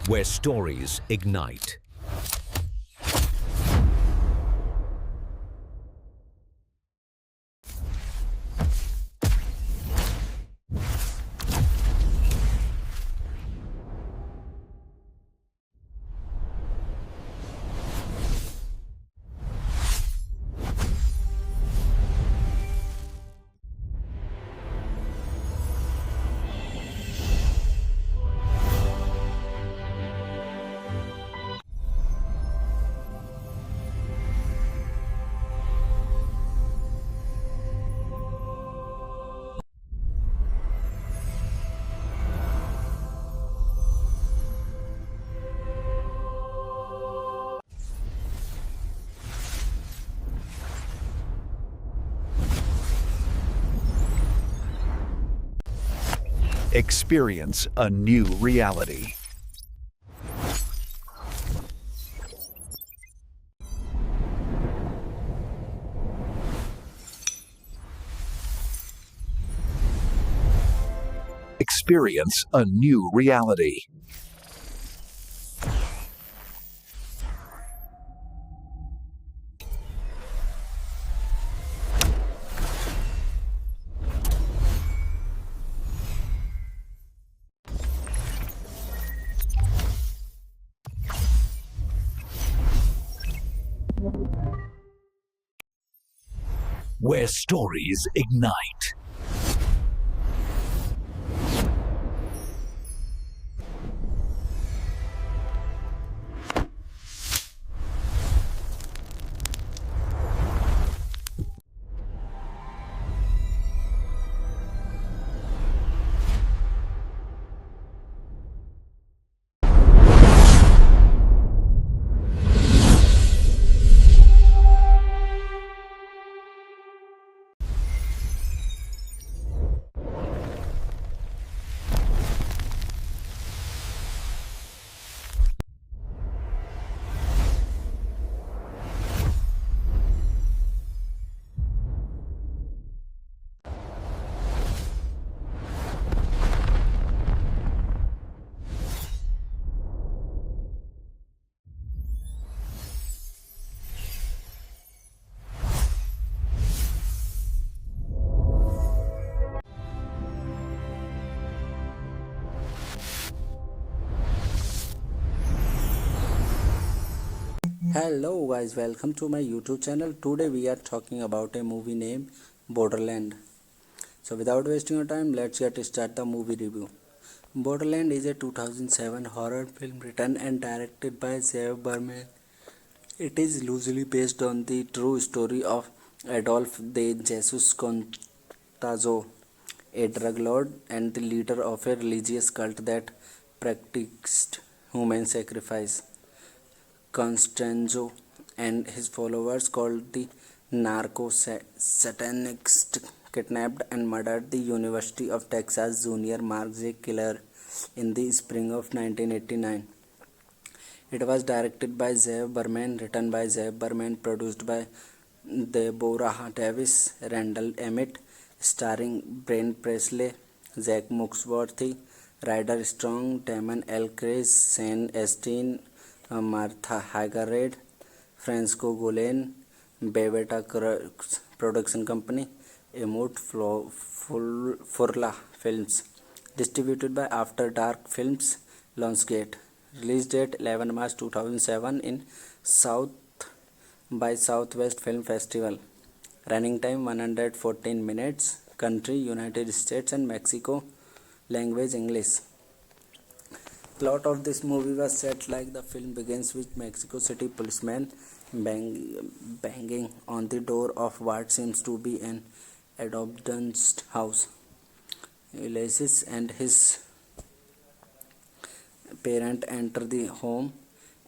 where stories ignite. Experience a new reality. Experience a new reality. Where stories ignite. Hello guys, welcome to my YouTube channel. Today we are talking about a movie named Borderland. So without wasting your time, let's get start the movie review. Borderland is a 2007 horror film written and directed by Zev Berman. It is loosely based on the true story of Adolf de Jesus Contazo, a drug lord and the leader of a religious cult that practiced human sacrifice. Constanzo and his followers, called the Narco-Satanists, kidnapped and murdered the University of Texas junior Mark J. Killer in the spring of 1989. It was directed by Zev Berman, written by Zev Berman, produced by Deborah Davis, Randall Emmett, starring Brent Presley, Zach Muxworthy, Ryder Strong, Damon L. Chris, Shane Astin, Martha Hagerade, Francisco Golan, Beveta Production Company, Emut Furla Films. Distributed by After Dark Films, Lionsgate. Release date 11 March 2007 in South by Southwest Film Festival. Running time 114 minutes. Country United States and Mexico. Language English. Plot of this movie was set like the film begins with Mexico City policeman banging on the door of what seems to be an abandoned house. Ulysses and his parent enter the home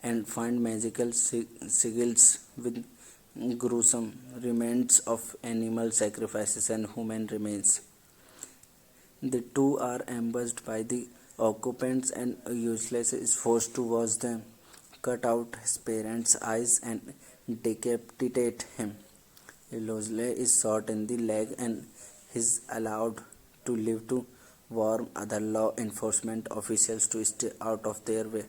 and find magical sigils with gruesome remains of animal sacrifices and human remains. The two are ambushed by the occupants and Ulysses is forced to watch them cut out his parents' eyes and decapitate him. Ulysses is shot in the leg and is allowed to live to warn other law enforcement officials to stay out of their way.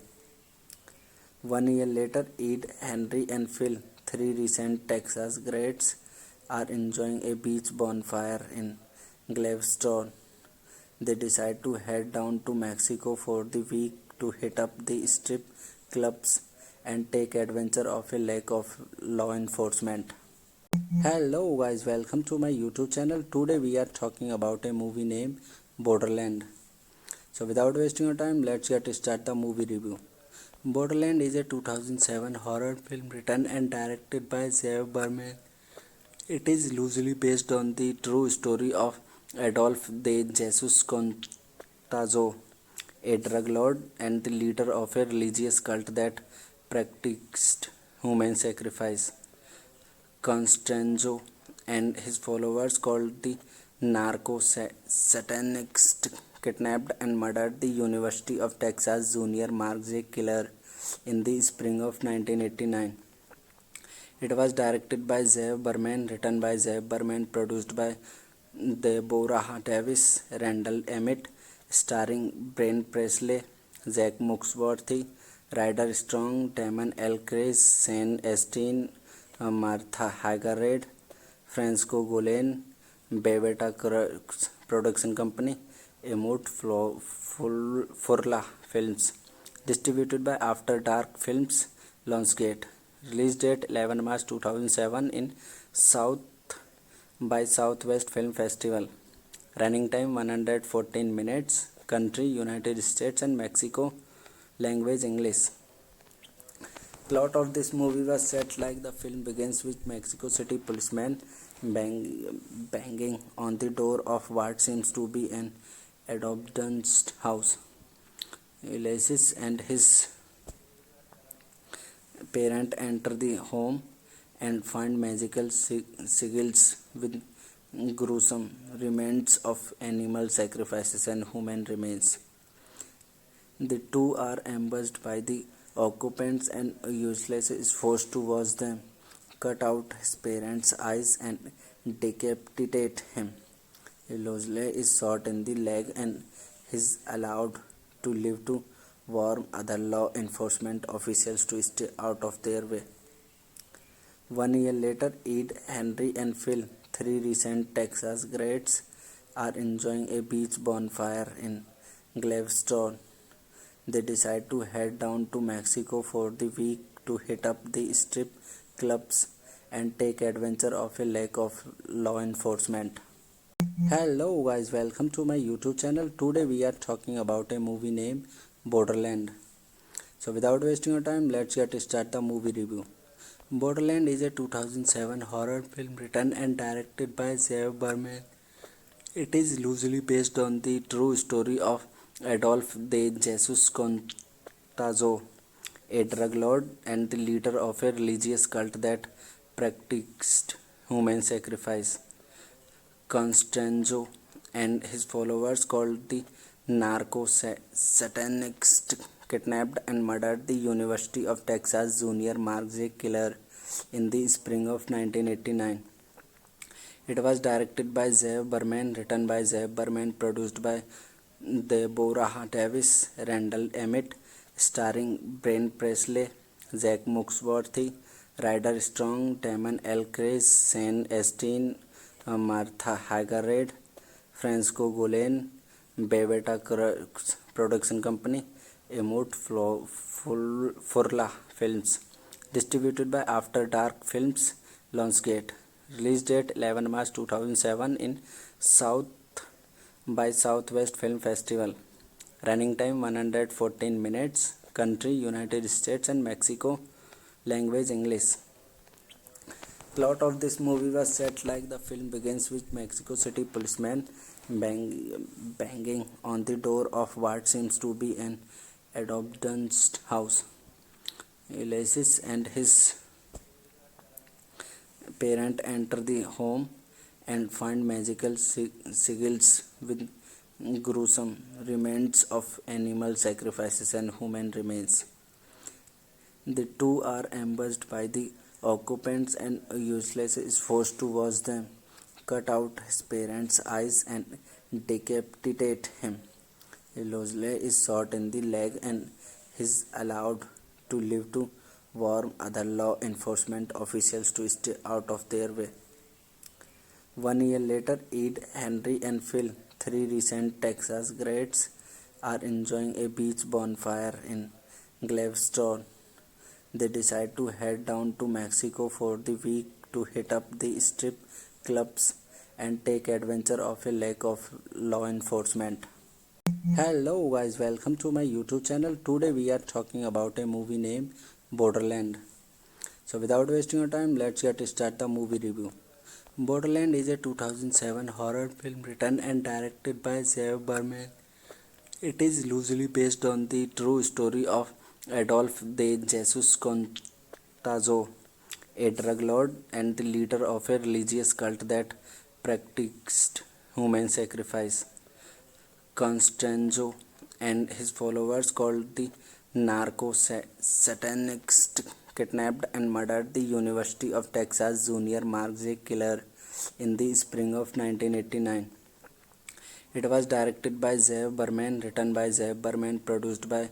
1 year later, Ed, Henry, and Phil, three recent Texas grads, are enjoying a beach bonfire in Galveston. They decide to head down to Mexico for the week to hit up the strip clubs and take advantage of a lack of law enforcement. Hello guys, welcome to my YouTube channel. Today we are talking about a movie named Borderland. So without wasting your time, let's get start the movie review. Borderland is a 2007 horror film written and directed by Zev Berman. It is loosely based on the true story of Adolf de Jesus Contazo, a drug lord and the leader of a religious cult that practiced human sacrifice. Constanzo and his followers, called the Narco-Satanists, kidnapped and murdered the University of Texas junior Mark J. Killer in the spring of 1989. It was directed by Zev Berman, written by Zev Berman, produced by Deborah Davis, Randall Emmett, starring Brent Presley, Zach Muxworthy, Ryder Strong, Damon L. Chris, Shane Astin, Martha Hagerred, Francisco Golan, Beveta Production Company, Emut Furla Films. Distributed by After Dark Films, Lionsgate. Release date 11 March 2007 in South by Southwest Film Festival. Running time 114 minutes. Country United States and Mexico. Language English. Plot of this movie was set like the film begins with Mexico City policeman banging on the door of what seems to be an adopted house. Ulysses and his parent enter the home and find magical sigils with gruesome remains of animal sacrifices and human remains. The two are ambushed by the occupants and Ulysses is forced to watch them cut out his parents' eyes and decapitate him. Ulysses is shot in the leg and is allowed to live to warn other law enforcement officials to stay out of their way. 1 year later, Ed, Henry, and Phil, three recent Texas grads, are enjoying a beach bonfire in Galveston. They decide to head down to Mexico for the week to hit up the strip clubs and take advantage of a lack of law enforcement. Hello guys, welcome to my YouTube channel. Today we are talking about a movie named Borderland. So without wasting your time, let's get start the movie review. Borderland is a 2007 horror film written and directed by Zev Berman. It is loosely based on the true story of Adolf de Jesus Contazo, a drug lord and the leader of a religious cult that practiced human sacrifice. Constanzo and his followers, called the Narco-Satanists, kidnapped and murdered the University of Texas junior Mark J. Killer in the spring of 1989. It was directed by Zev Berman, written by Zev Berman, produced by Deborah Davis, Randall Emmett, starring Brent Presley, Zach Muxworthy, Ryder Strong, Damon L. Chris, Shane Astin, Martha Hagerred, Francisco Golan, Beveta Production Company, Emut Furla Films. Distributed by After Dark Films, Lionsgate. Release date 11 March 2007 in South by Southwest Film Festival. Running time 114 minutes. Country United States and Mexico. Language English. Plot of this movie was set like the film begins with Mexico City policeman banging on the door of what seems to be an adopted house. Ulysses and his parent enter the home and find magical sigils with gruesome remains of animal sacrifices and human remains. The two are ambushed by the occupants and Ulysses is forced to watch them cut out his parents' eyes and decapitate him. Ulysses is shot in the leg and is allowed to live to warn other law enforcement officials to stay out of their way. 1 year later, Ed, Henry, and Phil, three recent Texas grads, are enjoying a beach bonfire in Galveston. They decide to head down to Mexico for the week to hit up the strip clubs and take advantage of a lack of law enforcement. Hello guys, welcome to my YouTube channel. Today we are talking about a movie named Borderland. So without wasting your time, let's get start the movie review. Borderland is a 2007 horror film written and directed by Zev Berman. It is loosely based on the true story of Adolf de Jesus Contazo, a drug lord and the leader of a religious cult that practiced human sacrifice. Constanzo and his followers, called the Narco-Satanists, kidnapped and murdered the University of Texas junior Mark J. Killer in the spring of 1989. It was directed by Zev Berman, written by Zev Berman, produced by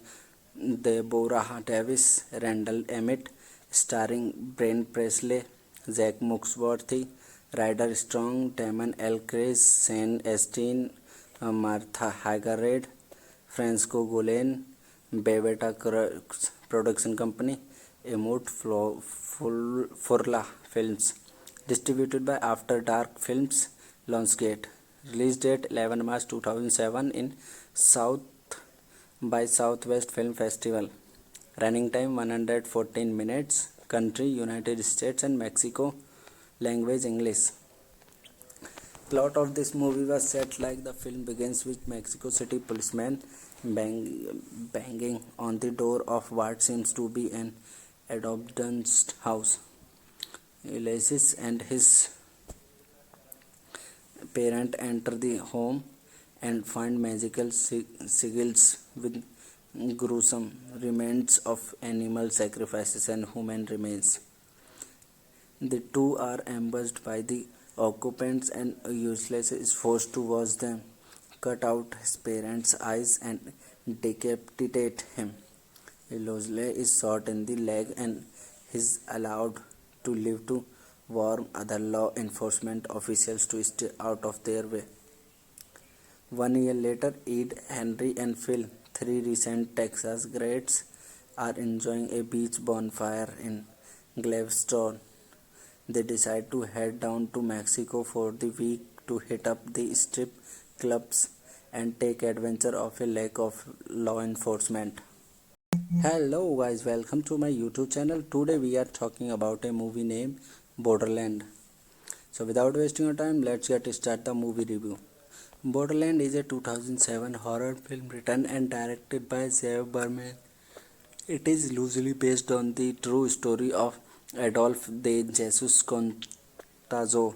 Deborah Davis, Randall Emmett, starring Brent Presley, Zach Muxworthy, Ryder Strong, Damon L. Chris, Shane Astin, Martha Hagerade, Francisco Gulen, Beveta Production Company, Emut Furla Films. Distributed by After Dark Films, Lionsgate. Release date 11 March 2007 in South by Southwest Film Festival. Running time 114 minutes. Country United States and Mexico. Language English. Plot of this movie was set like the film begins with Mexico City policeman banging on the door of what seems to be an abandoned house. Ulysses and his parent enter the home and find magical sigils with gruesome remains of animal sacrifices and human remains. The two are ambushed by the occupants and Ulysses is forced to watch them cut out his parents' eyes and decapitate him. Ulysses is shot in the leg and is allowed to live to warn other law enforcement officials to stay out of their way. 1 year later, Ed, Henry, and Phil, three recent Texas grads, are enjoying a beach bonfire in Galveston. They decide to head down to Mexico for the week to hit up the strip clubs and take advantage of a lack of law enforcement. Hello guys, welcome to my YouTube channel. Today we are talking about a movie named Borderland. So without wasting your time, let's get start the movie review. Borderland is a 2007 horror film written and directed by Zev Berman. It is loosely based on the true story of Adolf de Jesus Contazo,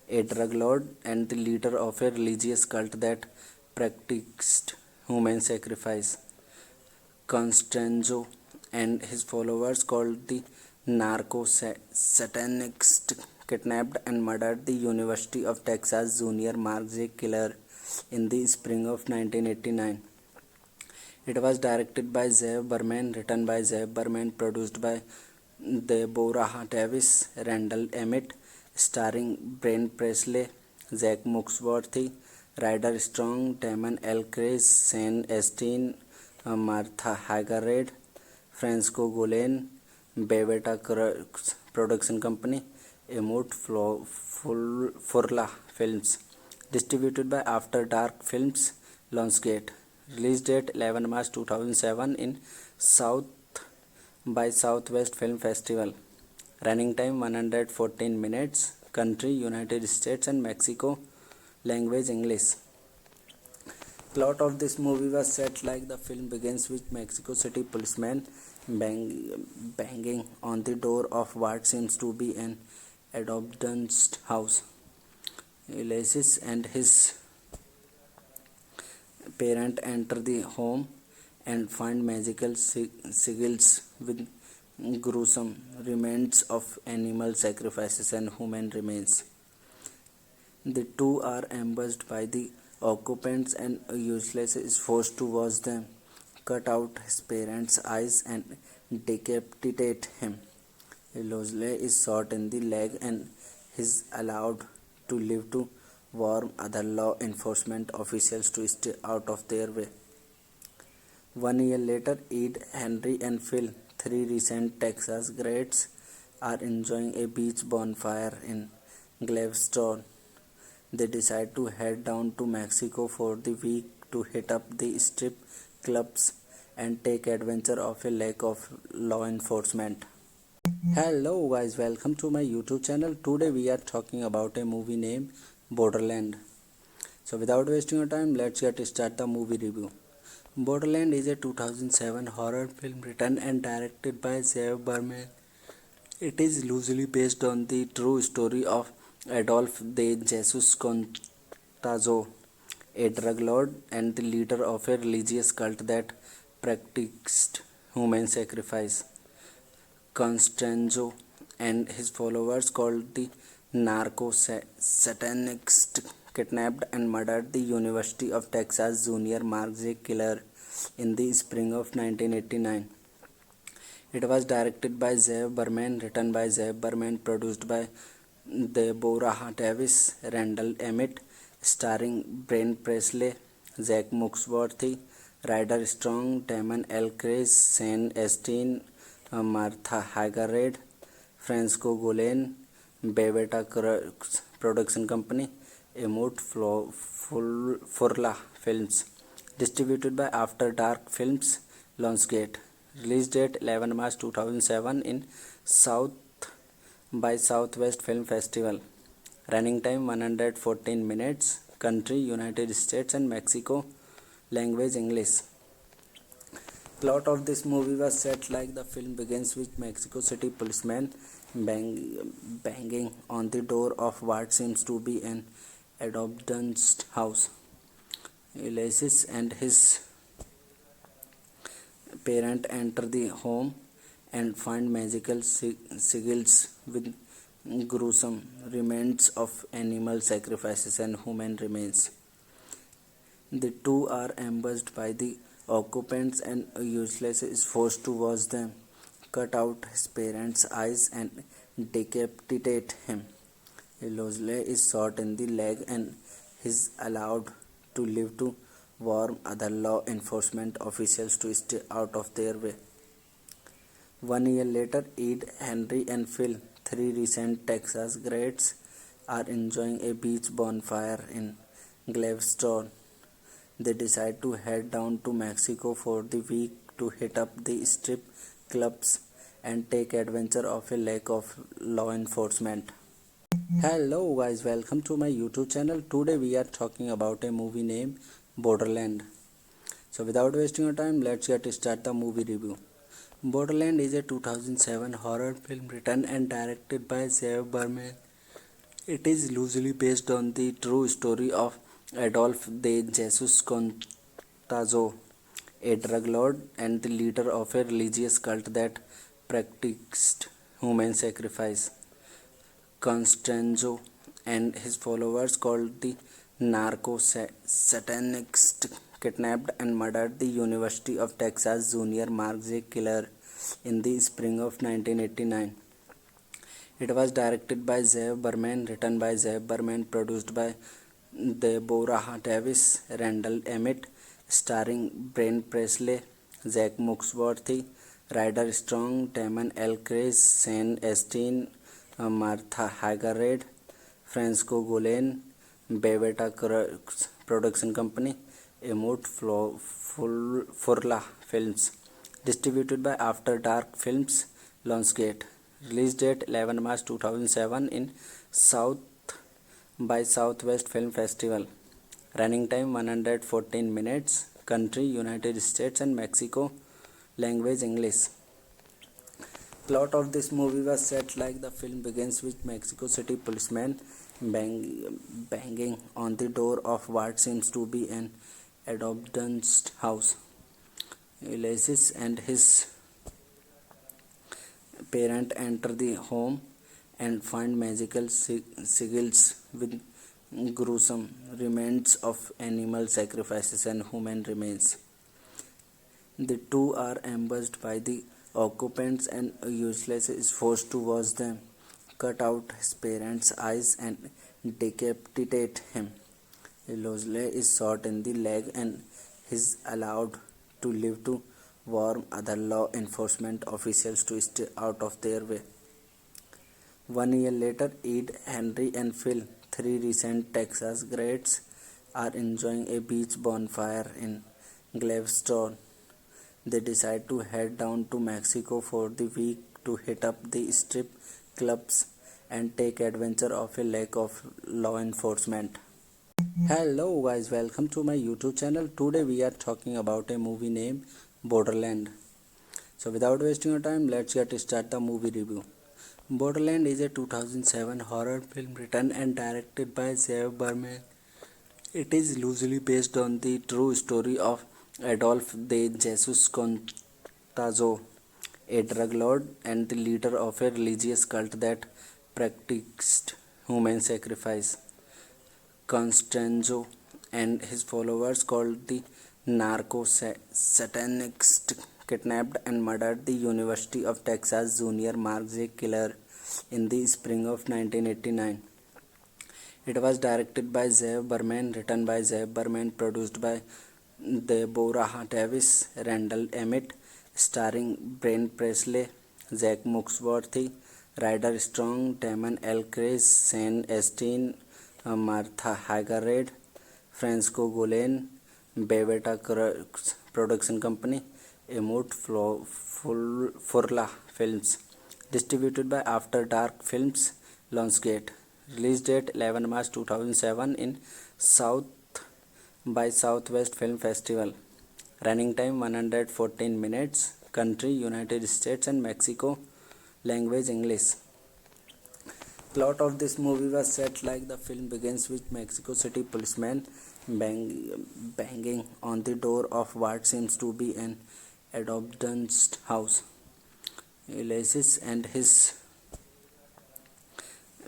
a drug lord and the leader of a religious cult that practiced human sacrifice. Constanzo and his followers, called the Narco-Satanists, kidnapped and murdered the University of Texas junior Mark J. Killer in the spring of 1989. It was directed by Zev Berman, written by Zev Berman, produced by Deborah Davis, Randall Emmett, starring Brent Presley, Zach Muxworthy, Ryder Strong, Damon L. Chris, Shane Astin, Martha Hagerade, Francisco Gulen, Beveta Production Company, Emut Furla Films. Distributed by After Dark Films, Lionsgate. Release date 11 March 2007 in South by Southwest Film Festival. Running time 114 minutes. Country United States and Mexico. Language English. Plot of this movie was set like the film begins with Mexico City policeman banging on the door of what seems to be an abandoned house. Ulysses and his parent enter the home and find magical sigils with gruesome remains of animal sacrifices and human remains. The two are ambushed by the occupants and Ulysses is forced to watch them cut out his parents' eyes and decapitate him. Losley is shot in the leg and is allowed to live to warn other law enforcement officials to stay out of their way. 1 year later, Ed, Henry, and Phil, three recent Texas grads, are enjoying a beach bonfire in Galveston. They decide to head down to Mexico for the week to hit up the strip clubs and take advantage of a lack of law enforcement. Hello guys, welcome to my YouTube channel. Today we are talking about a movie named Borderland. So without wasting your time, let's get start the movie review. Borderland is a 2007 horror film written and directed by Zev Berman. It is loosely based on the true story of Adolf de Jesus Contazo, a drug lord and the leader of a religious cult that practiced human sacrifice. Constanzo and his followers, called the Narco-Satanists, kidnapped and murdered the University of Texas junior Mark J. Killer in the spring of 1989. It was directed by Zev Berman, written by Zev Berman, produced by Deborah Davis, Randall Emmett, starring Brent Presley, Zach Muxworthy, Ryder Strong, Damon L. Chris, Shane Astin, Martha Hagerred, Francisco Golan, Bebeta Production Company, Emut Furla Films. Distributed by After Dark Films, Lionsgate. Release date 11 March 2007 in South by Southwest Film Festival. Running time 114 minutes. Country United States and Mexico. Language English. Plot of this movie was set like the film begins with Mexico City policeman banging on the door of what seems to be an abandoned house. Ulysses and his parents enter the home and find magical sigils with gruesome remains of animal sacrifices and human remains. The two are ambushed by the occupants and Ulysses is forced to watch them cut out his parents' eyes and decapitate him. Losley is shot in the leg and is allowed to live to warn other law enforcement officials to stay out of their way. 1 year later, Ed, Henry, and Phil, three recent Texas grads, are enjoying a beach bonfire in Galveston. They decide to head down to Mexico for the week to hit up the strip clubs and take advantage of a lack of law enforcement. Hello guys, welcome to my YouTube channel. Today we are talking about a movie named Borderland. So without wasting your time, let's get start the movie review. Borderland is a 2007 horror film written and directed by Zev Berman. It is loosely based on the true story of Adolf de Jesus Contazo, a drug lord and the leader of a religious cult that practiced human sacrifice. Constanzo and his followers, called the Narco-Satanists, kidnapped and murdered the University of Texas junior Mark J. Killer in the spring of 1989. It was directed by Zev Berman, written by Zev Berman, produced by Deborah Davis, Randall Emmett, starring Brent Presley, Zach Muxworthy, Ryder Strong, Damon L. Chris, Shane Astin, Martha Hagerred, Francisco Golan, Bebeta Production Company, Emut Furla Films. Distributed by After Dark Films, Lionsgate. Release date 11 March 2007 in South by Southwest Film Festival. Running time 114 minutes. Country United States and Mexico. Language English. Plot of this movie was set like the film begins with Mexico City policeman banging on the door of what seems to be an abandoned house. Ulysses and his parents enter the home and find magical sigils with gruesome remains of animal sacrifices and human remains. The two are ambushed by the occupants and useless is forced to wash them, cut out his parents' eyes, and decapitate him. Losley is shot in the leg and is allowed to live to warn other law enforcement officials to stay out of their way. 1 year later, Ed, Henry, and Phil, three recent Texas greats, are enjoying a beach bonfire in Galveston. They decide to head down to Mexico for the week to hit up the strip clubs and take advantage of a lack of law enforcement. Hello guys, welcome to my YouTube channel. Today we are talking about a movie named Borderland. So without wasting your time, let's get start the movie review. Borderland is a 2007 horror film written and directed by Zev Berman. It is loosely based on the true story of Adolf de Jesus Contazo, a drug lord and the leader of a religious cult that practiced human sacrifice. Constanzo and his followers, called the Narco-Satanists, kidnapped and murdered the University of Texas junior Mark J. Killer in the spring of 1989. It was directed by Zev Berman, written by Zev Berman, produced by Deborah Davis, Randall Emmett, starring Brent Presley, Zach Muxworthy, Ryder Strong, Damon L. Chris, Shane Astin, Martha Hagerred, Francisco Golan, Beveta Production Company, Emut Furla Films. Distributed by After Dark Films, Lionsgate. Release date 11 March 2007 in South by Southwest Film Festival. Running time 114 minutes. Country United States and Mexico. Language English. Plot of this movie was set like the film begins with Mexico City policeman banging on the door of what seems to be an abandoned house. Ulysses and his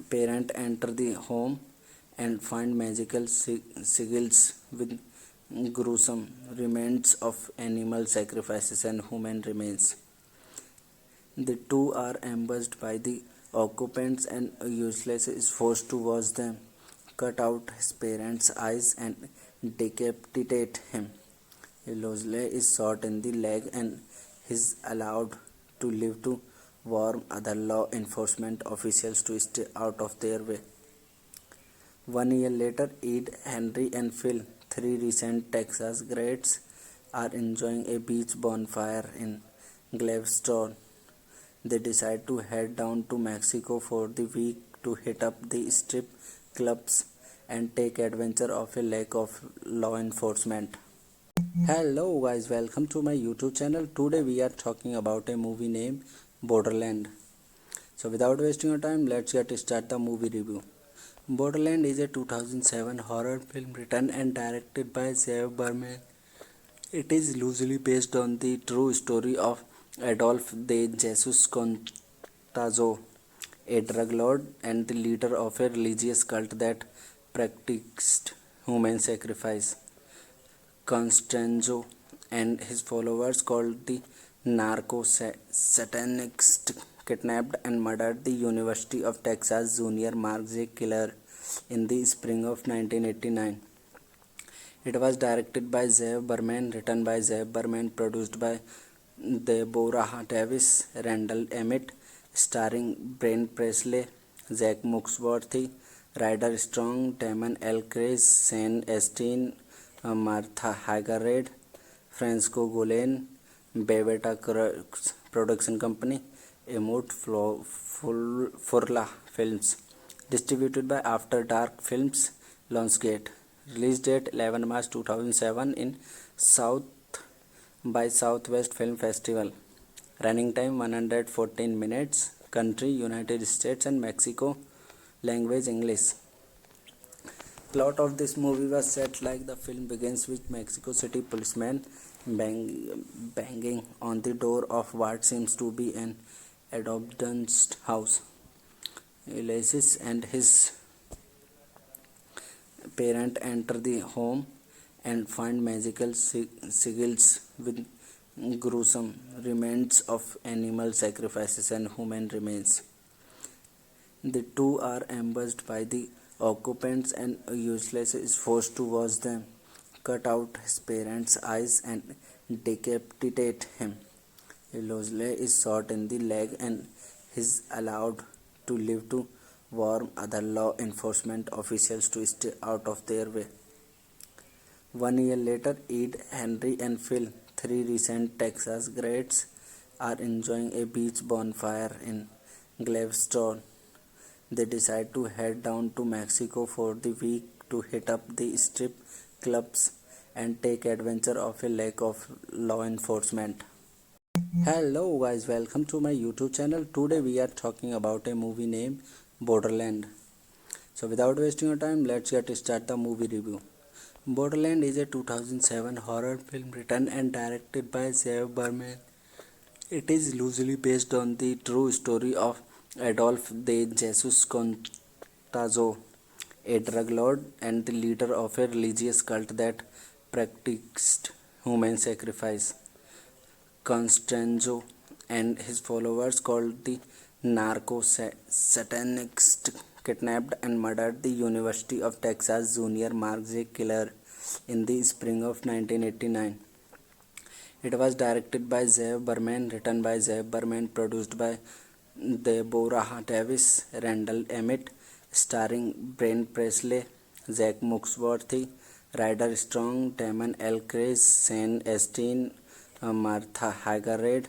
parent enter the home and find magical sigils with gruesome remains of animal sacrifices and human remains. The two are ambushed by the occupants and Useless is forced to wash them, cut out his parents' eyes, and decapitate him. Losley is shot in the leg and is allowed to live to warn other law enforcement officials to stay out of their way. 1 year later, Ed, Henry, and Phil, three recent Texas greats, are enjoying a beach bonfire in Galveston. They decide to head down to Mexico for the week to hit up the strip clubs and take advantage of a lack of law enforcement. Hello guys, welcome to my YouTube channel. Today we are talking about a movie named Borderland. So without wasting your time, let's get start the movie review. Borderland is a 2007 horror film written and directed by Zev Berman. It is loosely based on the true story of Adolf de Jesus Contazo, a drug lord and the leader of a religious cult that practiced human sacrifice. Constanzo and his followers, called the Narco-Satanists, kidnapped and murdered the University of Texas junior Mark J. Killer in the spring of 1989. It was directed by Zev Berman, written by Zev Berman, produced by Deborah Davis, Randall Emmett, starring Brent Presley, Zach Muxworthy, Ryder Strong, Damon L. Chris, Shane Astin, Martha Hagerred, Francisco Golan, Beveta Production Company, Emut Furla Films. Distributed by After Dark Films, Lionsgate. Release date 11 March 2007 in South by Southwest Film Festival. Running time 114 minutes. Country United States and Mexico. Language English. Plot of this movie was set like the film begins with Mexico City policeman banging on the door of what seems to be an abandoned house. Ulysses and his parent enter the home and find magical sigils with gruesome remains of animal sacrifices and human remains. The two are ambushed by the occupants and Useless is forced to watch them cut out his parents' eyes and decapitate him. Losley is shot in the leg and is allowed to live to warn other law enforcement officials to stay out of their way. 1 year later, Ed, Henry, and Phil, three recent Texas grads, are enjoying a beach bonfire in Galveston. They decide to head down to Mexico for the week to hit up the strip clubs and take advantage of a lack of law enforcement. Hello guys, welcome to my YouTube channel. Today we are talking about a movie named Borderland. So without wasting your time, let's get start the movie review. Borderland is a 2007 horror film written and directed by Zev Berman. It is loosely based on the true story of Adolf de Jesus Contazo, a drug lord and the leader of a religious cult that practiced human sacrifice. Constanzo and his followers, called the Narco-Satanists, kidnapped and murdered the University of Texas junior Mark J. Killer in the spring of 1989. It was directed by Zev Berman, written by Zev Berman, produced by Deborah Davis, Randall Emmett, starring Brent Presley, Zach Muxworthy, Ryder Strong, Damon L. Chris, Shane Astin, Martha Hagerade,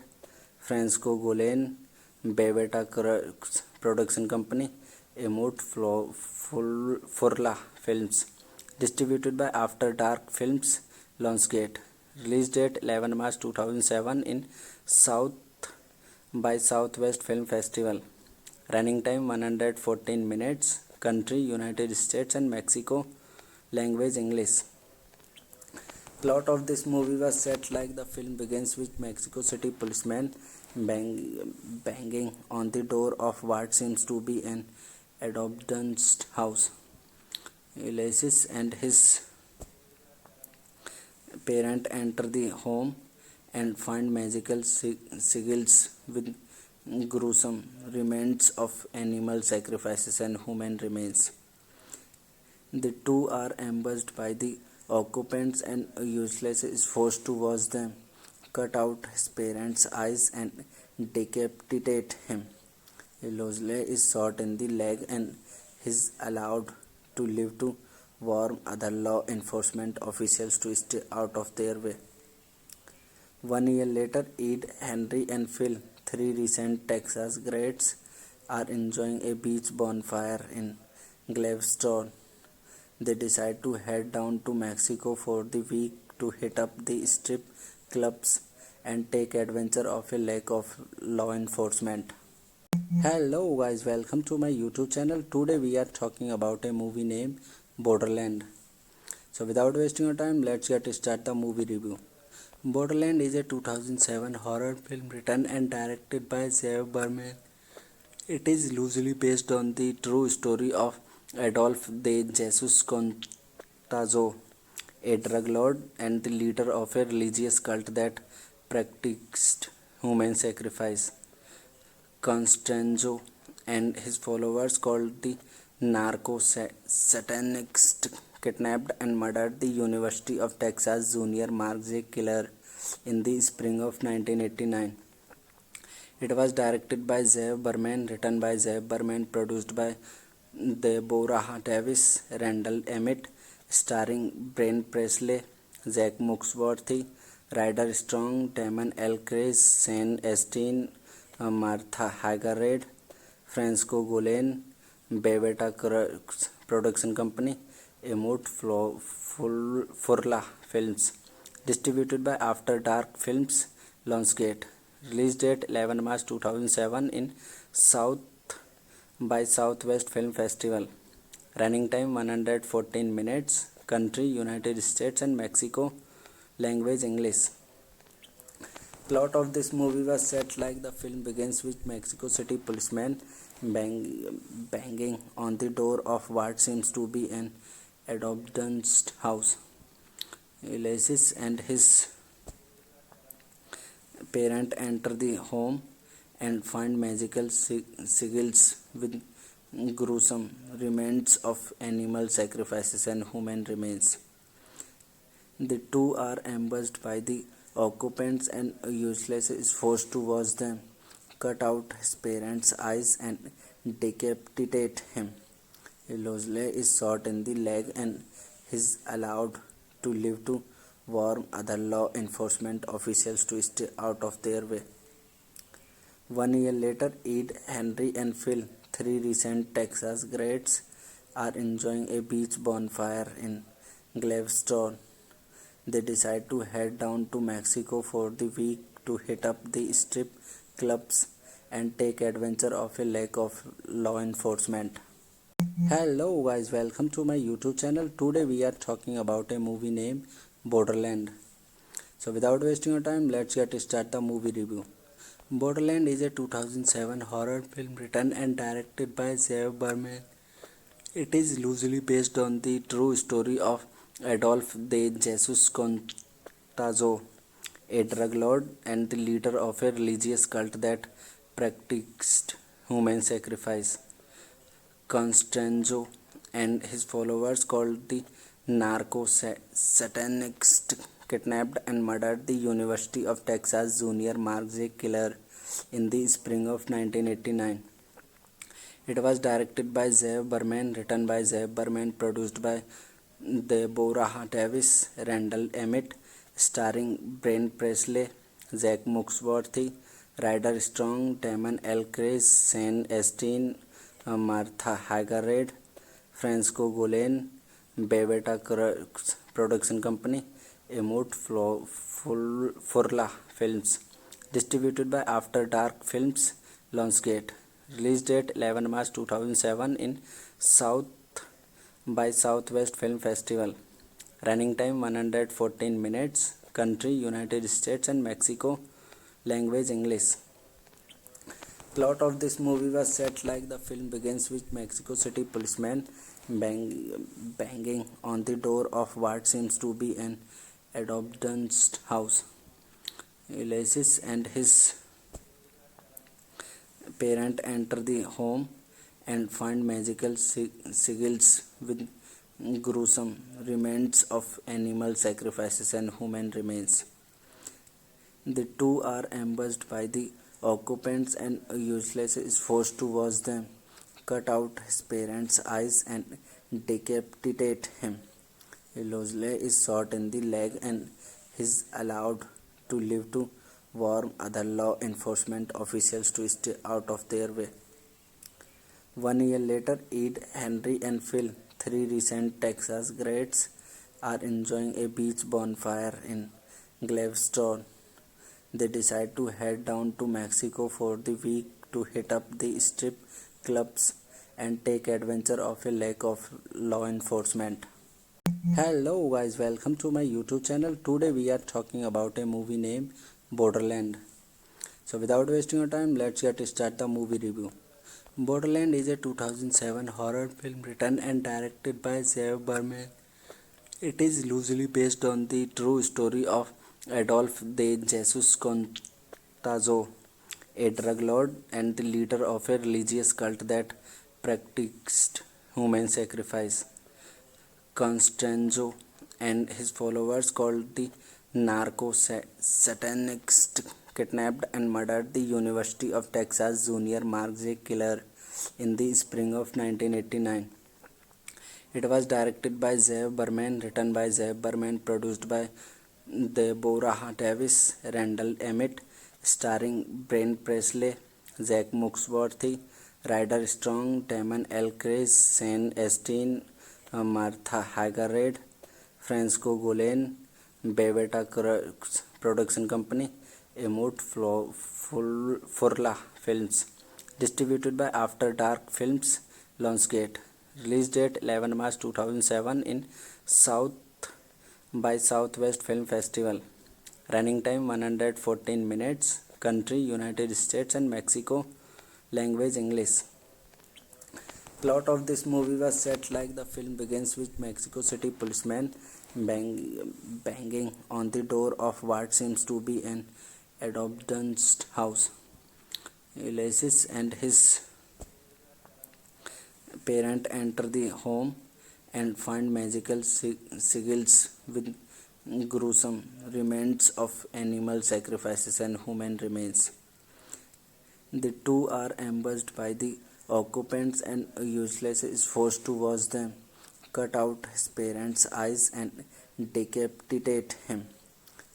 Francisco Golan, Bebeta Production Company, Emut Furla Films. Distributed by After Dark Films, Lionsgate. Release date 11 March 2007 in South by Southwest Film Festival. Running time 114 minutes. Country United States and Mexico. Language English. Plot of this movie was set like the film begins with Mexico City policeman banging on the door of what seems to be an abandoned house. Ulysses and his parent enter the home and find magical sigils with gruesome remains of animal sacrifices and human remains. The two are ambushed by the occupants and Useless is forced to watch them cut out his parents' eyes and decapitate him. Losley is shot in the leg and is allowed to live to warn other law enforcement officials to stay out of their way. 1 year later, Ed, Henry, and Phil, three recent Texas grads, are enjoying a beach bonfire in Galveston. They decide to head down to Mexico for the week to hit up the strip clubs and take advantage of a lack of law enforcement. Hello guys, welcome to my YouTube channel. Today we are talking about a movie named Borderland. So without wasting your time, let's get start the movie review. Borderland is a 2007 horror film written and directed by Zev Berman. It is loosely based on the true story of Adolf de Jesus Contazo, a drug lord and the leader of a religious cult that practiced human sacrifice. Constanzo and his followers, called the Narco-Satanists, kidnapped and murdered the University of Texas junior Mark J. Killer in the spring of 1989. It was directed by Zev Berman, written by Zev Berman, produced by Deborah Davis, Randall Emmett, starring Brent Presley, Zach Muxworthy, Ryder Strong, Damon L. Chris, Shane Astin, Martha Hagerade, Francisco Golan, Bebeta Production Company, Emut Furla Films. Distributed by After Dark Films, Lionsgate. Release date 11 March 2007 in South by Southwest Film Festival. Running time 114 minutes. Country United States and Mexico. Language English. Plot of this movie was set like the film begins with Mexico City policeman banging on the door of what seems to be an abandoned house. Ulysses and his Parent enter the home and find magical sigils with gruesome remains of animal sacrifices and human remains. The two are ambushed by the occupants and Useless is forced to watch them cut out his parents' eyes and decapitate him. Losley is shot in the leg and is allowed to live to warn other law enforcement officials to stay out of their way. 1 year later, Ed, Henry, and Phil, three recent Texas grads, are enjoying a beach bonfire in Galveston. They decide to head down to Mexico for the week to hit up the strip clubs and take advantage of a lack of law enforcement. Hello guys, welcome to my YouTube channel. Today we are talking about a movie named Borderland. So without wasting your time, let's get start the movie review. Borderland is a 2007 horror film written and directed by Zev Berman. It is loosely based on the true story of Adolf de Jesus Contazo, a drug lord and the leader of a religious cult that practiced human sacrifice. Constanzo and his followers, called the Narco-Satanists, kidnapped and murdered the University of Texas junior Mark J. Killer in the spring of 1989. It was directed by Zev Berman, written by Zev Berman, produced by Deborah Davis, Randall Emmett, starring Brent Presley, Zach Muxworthy, Ryder Strong, Damon L. Chris, Shane Astin, Martha Hagerred, Francisco Golan, Beveta Production Company, Emut Furla Films. Distributed by After Dark Films, Lionsgate. Release date 11 March 2007 in South by Southwest Film Festival. Running time 114 minutes. Country United States and Mexico. Language English. Plot of this movie was set like the film begins with Mexico City policeman banging on the door of what seems to be an abandoned house. Ulysses and his parent enter the home and find magical sigils with gruesome remains of animal sacrifices and human remains. The two are ambushed by the occupants and Useless is forced to watch them cut out his parents' eyes and decapitate him. Losley is shot in the leg and is allowed to live to warn other law enforcement officials to stay out of their way. 1 year later, Ed, Henry, and Phil, three recent Texas grads, are enjoying a beach bonfire in Galveston. They decide to head down to Mexico for the week to hit up the strip clubs and take advantage of a lack of law enforcement. Hello guys, welcome to my YouTube channel. Today we are talking about a movie named Borderland. So without wasting your time, let's get start the movie review. Borderland is a 2007 horror film written and directed by Zev Berman. It is loosely based on the true story of Adolf de Jesus Contazo, a drug lord and the leader of a religious cult that practiced human sacrifice. Constanzo and his followers, called the Narco-Satanists, kidnapped and murdered the University of Texas junior Mark J. Killer in the spring of 1989. It was directed by Zev Berman, written by Zev Berman, produced by Deborah Davis, Randall Emmett, starring Brent Presley, Zach Muxworthy, Ryder Strong, Damon L. Chris, Shane Astin, Martha Hagerred, Francisco Golan, Beveta Production Company, Emut Furla Films. Distributed by After Dark Films, Lionsgate. Release date 11 March 2007 in South by Southwest Film Festival. Running time 114 minutes. Country United States and Mexico. Language English. Plot of this movie was set like the film begins with Mexico City policeman banging on the door of what seems to be an adoption's house. Ulysses and his parents enter the home and find magical sigils with gruesome remains of animal sacrifices and human remains. The two are ambushed by the occupants and Ulysses is forced to watch them cut out his parents' eyes and decapitate him.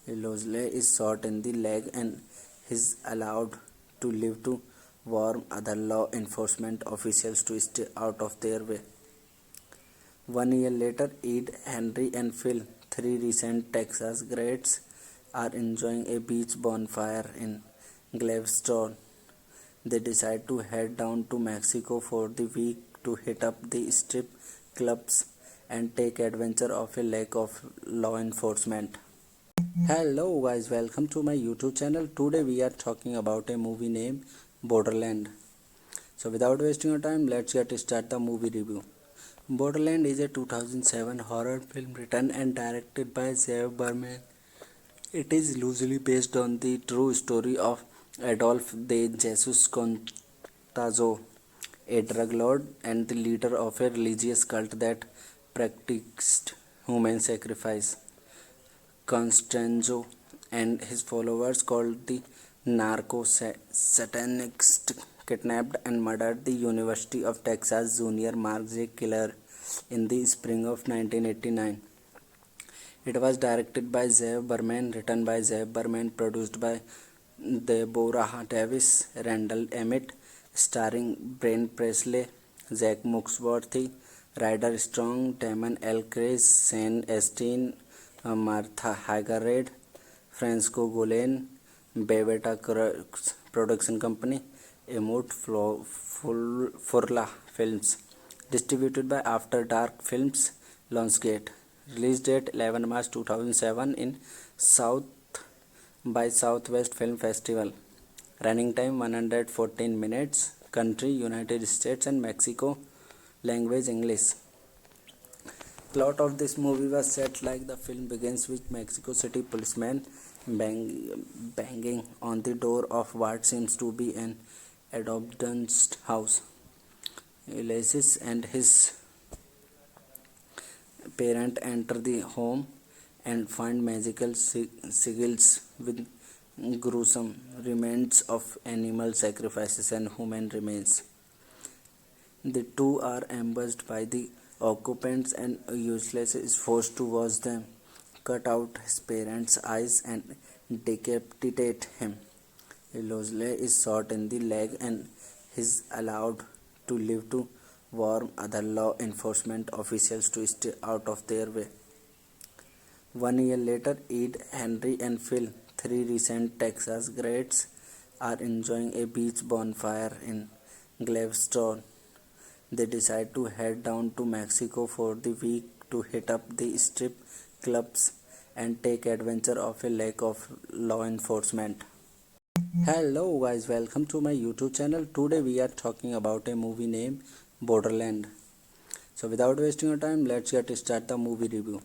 Ulysses is shot in the leg and is allowed to live to warn other law enforcement officials to stay out of their way. 1 year later, Ed, Henry, and Phil, three recent Texas grads, are enjoying a beach bonfire in Galveston. They decide to head down to Mexico for the week to hit up the strip clubs and take advantage of a lack of law enforcement. Hello guys, welcome to my YouTube channel. Today we are talking about a movie named Borderland. So without wasting your time, let's get started the movie review. Borderland is a 2007 horror film written and directed by Zev Berman. It is loosely based on the true story of Adolf de Jesus Contazo, a drug lord and the leader of a religious cult that practiced human sacrifice. Constanzo and his followers, called the Narco-Satanists, kidnapped and murdered the University of Texas junior Mark J. Killer in the spring of 1989. It was directed by Zev Berman, written by Zev Berman, produced by Deborah Davis, Randall Emmett, starring Brent Presley, Zach Muxworthy, Ryder Strong, Damon L. Chris, Shane Astin, Martha Hagerade, Francisco Golan, Beveta Production Company, Emut Furla Films. Distributed by After Dark Films, Lionsgate. Release date 11 March 2007 in South by Southwest Film Festival. Running time 114 minutes. Country United States and Mexico. Language English. Plot of this movie was set like the film begins with Mexico City policeman banging on the door of what seems to be an adoption's house. Ulysses and his parents enter the home and find magical sigils with gruesome remains of animal sacrifices and human remains. The two are ambushed by the occupants and Ulysses is forced to watch them cut out his parents' eyes and decapitate him. Ulysses is shot in the leg and is allowed to live to warn other law enforcement officials to stay out of their way. 1 year later, Ed, Henry, and Phil, three recent Texas grads, are enjoying a beach bonfire in Galveston. They decide to head down to Mexico for the week to hit up the strip clubs and take advantage of a lack of law enforcement. Hello guys, welcome to my YouTube channel. Today we are talking about a movie named Borderland. So without wasting your time, let's get started the movie review.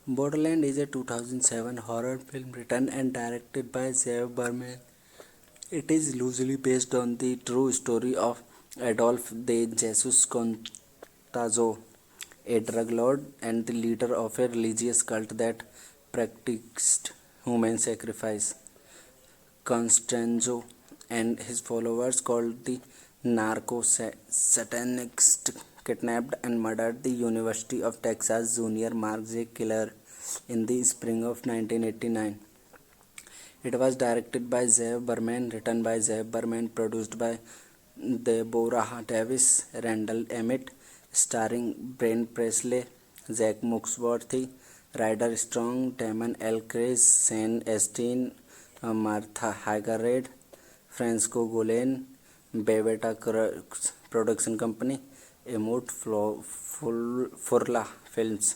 Borderland is a 2007 horror film written and directed by Zev Berman. It is loosely based on the true story of Adolf de Jesus Contazo, a drug lord and the leader of a religious cult that practiced human sacrifice. Constanzo and his followers, called the Narco-Satanists, kidnapped and murdered the University of Texas junior Mark J. Killer in the spring of 1989. It was directed by Zev Berman, written by Zev Berman, produced by Deborah Davis, Randall Emmett, starring Brent Presley, Zach Muxworthy, Ryder Strong, Damon L. Chris, Shane Astin, Martha Hagerade, Francisco Golan, Beveta Production Company, Emut Furla Films.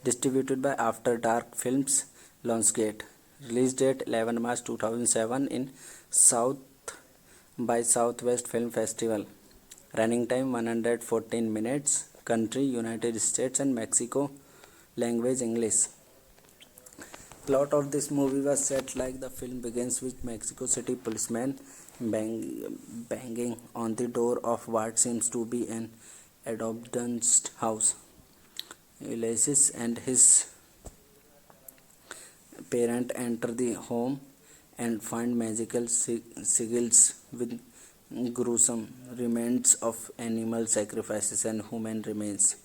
Distributed by After Dark Films, Lionsgate. Release date 11 March 2007 in South by Southwest Film Festival. Running time 114 minutes. Country United States and Mexico. Language English. Plot of this movie was set like the film begins with Mexico City policeman banging on the door of what seems to be an abandoned house. Ulysses and his parent enter the home and find magical sigils with gruesome remains of animal sacrifices and human remains.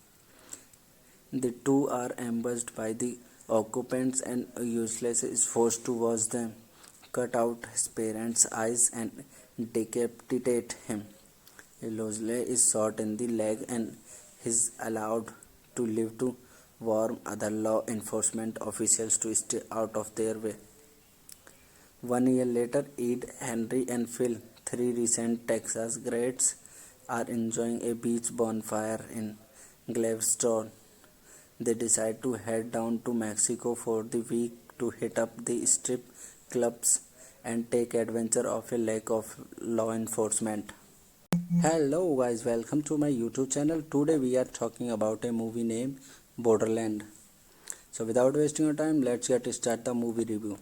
The two are ambushed by the occupants and Ulysses is forced to watch them cut out his parents' eyes and decapitate him. Losley is shot in the leg and is allowed to live to warn other law enforcement officials to stay out of their way. 1 year later, Ed, Henry, and Phil, three recent Texas grads, are enjoying a beach bonfire in Galveston. They decide to head down to Mexico for the week to hit up the strip clubs and take advantage of a lack of law enforcement. Hello guys, welcome to my YouTube channel. Today we are talking about a movie named Borderland. So without wasting your time, let's get start the movie review.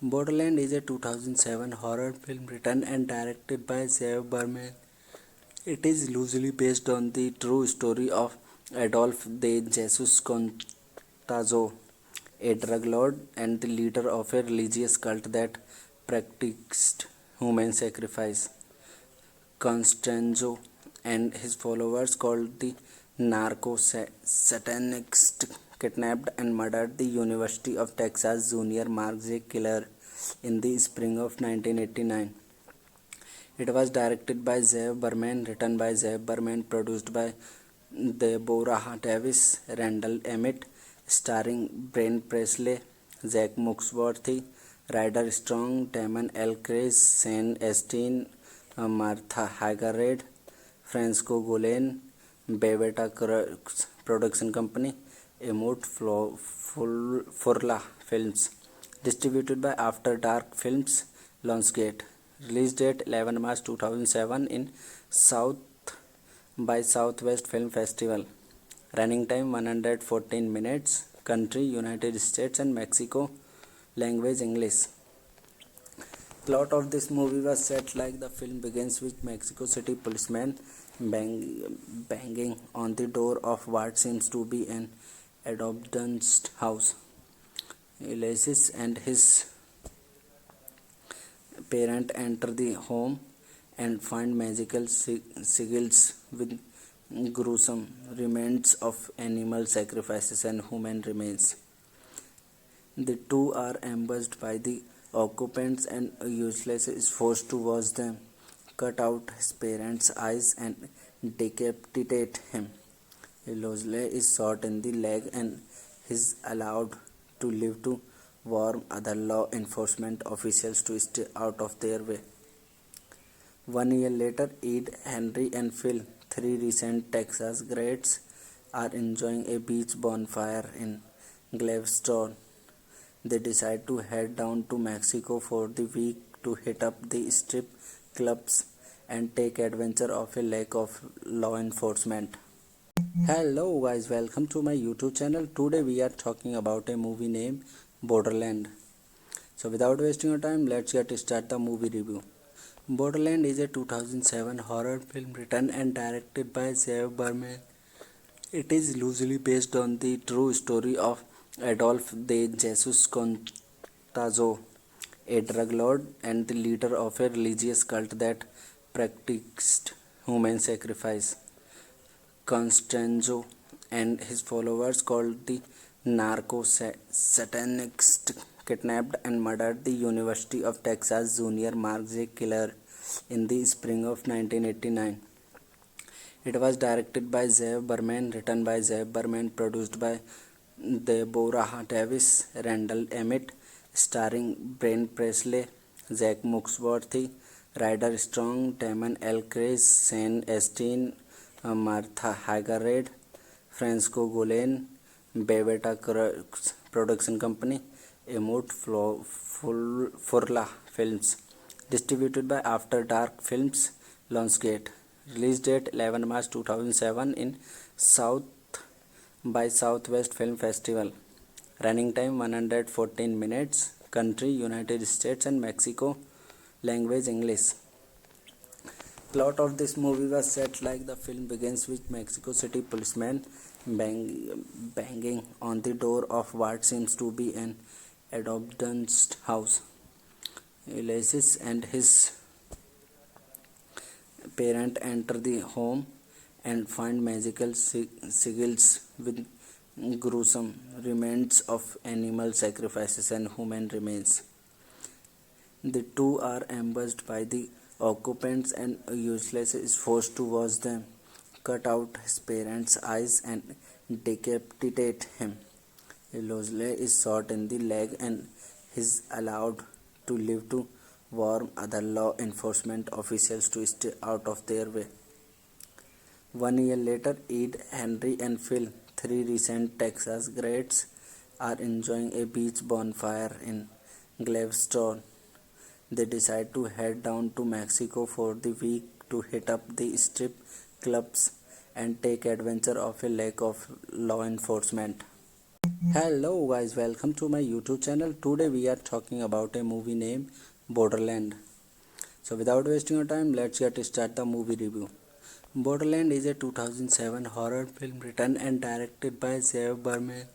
Borderland is a 2007 horror film written and directed by Zev Berman. It is loosely based on the true story of Adolf de Jesus Contazo, a drug lord and the leader of a religious cult that practiced human sacrifice. Constanzo and his followers, called the narco satanists, kidnapped and murdered the University of Texas junior Mark J. Killer in the spring of 1989. It was directed by Zev Berman, written by Zev Berman, produced by Deborah Davis, Randall Emmett, starring Brent Presley, Zach Muxworthy, Ryder Strong, Damon L. Chris, Shane Astin, Martha Hagerred, Francisco Golan, Beveta Production Company, Emut Furla Films. Distributed by After Dark Films, Lionsgate. Release date 11 March 2007 in South by Southwest Film Festival. Running time 114 minutes. Country United States and Mexico. Language English. Plot of this movie was set like the film begins with Mexico City policeman banging on the door of what seems to be an abandoned house. Ulysses and his parent enter the home and find magical sigils with gruesome remains of animal sacrifices and human remains. The two are ambushed by the occupants and Ulysses is forced to watch them cut out his parents' eyes and decapitate him. Losley is shot in the leg and is allowed to live to warn other law enforcement officials to stay out of their way. 1 year later, Ed, Henry, and Phil, three recent Texas grads, are enjoying a beach bonfire in Galveston. They decide to head down to Mexico for the week to hit up the strip clubs and take advantage of a lack of law enforcement. Hello guys, welcome to my YouTube channel. Today we are talking about a movie named Borderland. So without wasting your time, let's get start the movie review. Borderland is a 2007 horror film written and directed by Zev Berman. It is loosely based on the true story of Adolf de Jesus Contazo, a drug lord and the leader of a religious cult that practiced human sacrifice. Constanzo and his followers, called the narco satanists, kidnapped and murdered the University of Texas junior Mark J. Killer in the spring of 1989. It was directed by Zev Berman, written by Zev Berman, produced by Deborah Davis, Randall Emmett, starring Brent Presley, Zach Muxworthy, Ryder Strong, Damon L. Chris, Shane Astin, Martha Hagerred, Francisco Golan, Beveta Production Company, Emut Furla Films. Distributed by After Dark Films, Lionsgate. Release date 11 March 2007 in South by Southwest Film Festival. Running time 114 minutes. Country United States and Mexico. Language English. Plot of this movie was set like the film begins with Mexico City policeman banging on the door of what seems to be an abandoned house. Ulysses and his parent enter the home and find magical sigils with gruesome remains of animal sacrifices and human remains. The two are ambushed by the occupants and Ulysses is forced to watch them cut out his parents' eyes and decapitate him. Ulysses is shot in the leg and is allowed to live to warn other law enforcement officials to stay out of their way. 1 year later, Ed, Henry, and Phil, three recent Texas grads, are enjoying a beach bonfire in Galveston. They decide to head down to Mexico for the week to hit up the strip clubs and take advantage of a lack of law enforcement. Hello guys, welcome to my YouTube channel. Today we are talking about a movie named Borderland. So without wasting your time, let's get start the movie review. Borderland is a 2007 horror film written and directed by Zev Berman.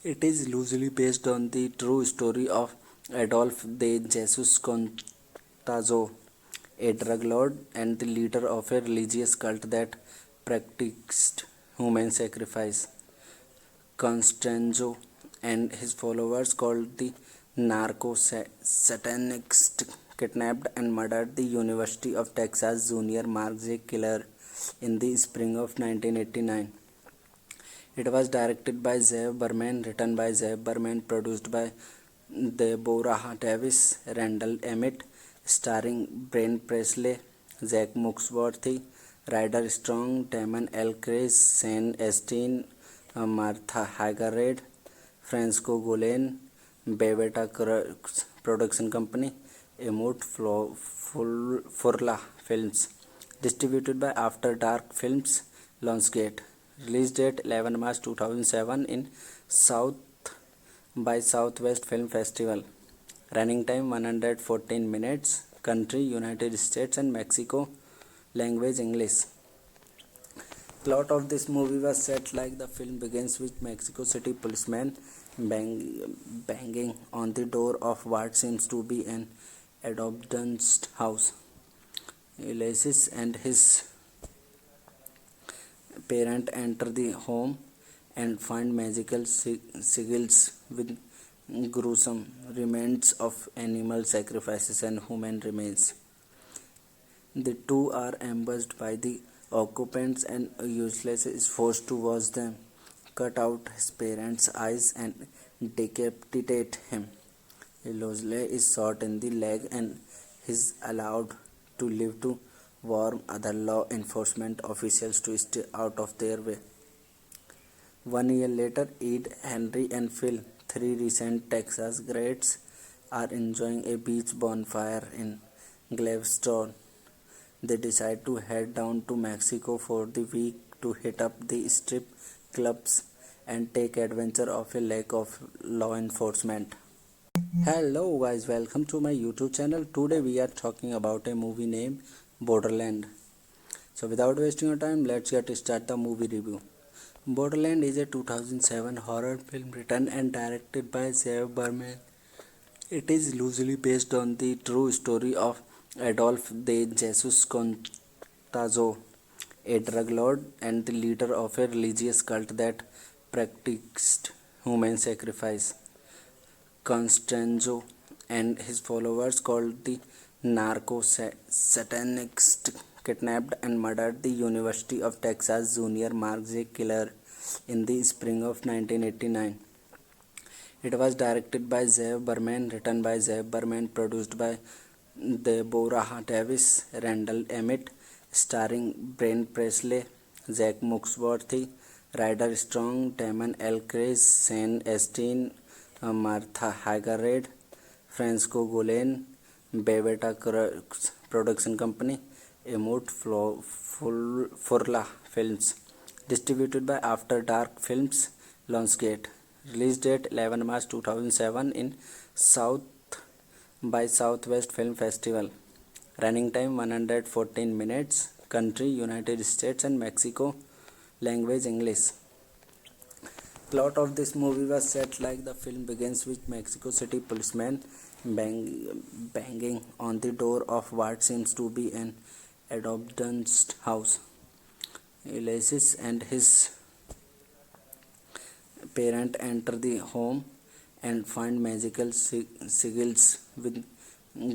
It is loosely based on the true story of Adolf de Jesus Contazo, a drug lord and the leader of a religious cult that practiced human sacrifice. Constanzo and his followers, called the Narco-Satanists, kidnapped and murdered the University of Texas junior Mark J. Killer in the spring of 1989. It was directed by Zev Berman, written by Zev Berman, produced by Deborah Davis, Randall Emmett, starring Brent Presley, Zach Muxworthy, Ryder Strong, Damon L. Chris, Shane Astin, Martha Hagerred, Francisco Golan, Beveta Production Company, Emut Furla Films. Distributed by After Dark Films, Lionsgate. Release date 11 March 2007 in South by Southwest Film Festival. Running time 114 minutes. Country United States and Mexico. Language English. Plot of this movie was set like the film begins with Mexico City policeman banging on the door of what seems to be an abandoned house. Ulysses and his parent enter the home and find magical sigils with gruesome remains of animal sacrifices and human remains. The two are ambushed by the occupants and Ulysses is forced to watch them cut out his parents' eyes and decapitate him. Ulysses is shot in the leg and is allowed to live to warn other law enforcement officials to stay out of their way. 1 year later, Ed, Henry, and Phil, three recent Texas grads, are enjoying a beach bonfire in Galveston. They decide to head down to Mexico for the week to hit up the strip clubs and take advantage of a lack of law enforcement. Hello guys, welcome to my YouTube channel. Today we are talking about a movie named Borderland. So without wasting your time, let's get start the movie review. Borderland is a 2007 horror film written and directed by Zev Berman. It is loosely based on the true story of Adolf de Jesus Contazo, a drug lord and the leader of a religious cult that practiced human sacrifice. Constanzo and his followers, called the Narco-Satanists, kidnapped and murdered the University of Texas junior Mark J. Killer in the spring of 1989. It was directed by Zev Berman, written by Zev Berman, produced by Deborah Davis, Randall Emmett, starring Brent Presley, Zach Muxworthy, Ryder Strong, Damon L. Chris, Shane Astin, Martha Hagerred, Francisco Golan, Beveta Production Company, Emut Furla Films. Distributed by After Dark Films, Lionsgate. Release date 11 March 2007 in South by Southwest Film Festival. Running time 114 minutes. Country United States and Mexico. Language English. Plot of this movie was set like the film begins with Mexico City policeman banging on the door of what seems to be an abandoned house. Ulysses and his parent enter the home and find magical sigils with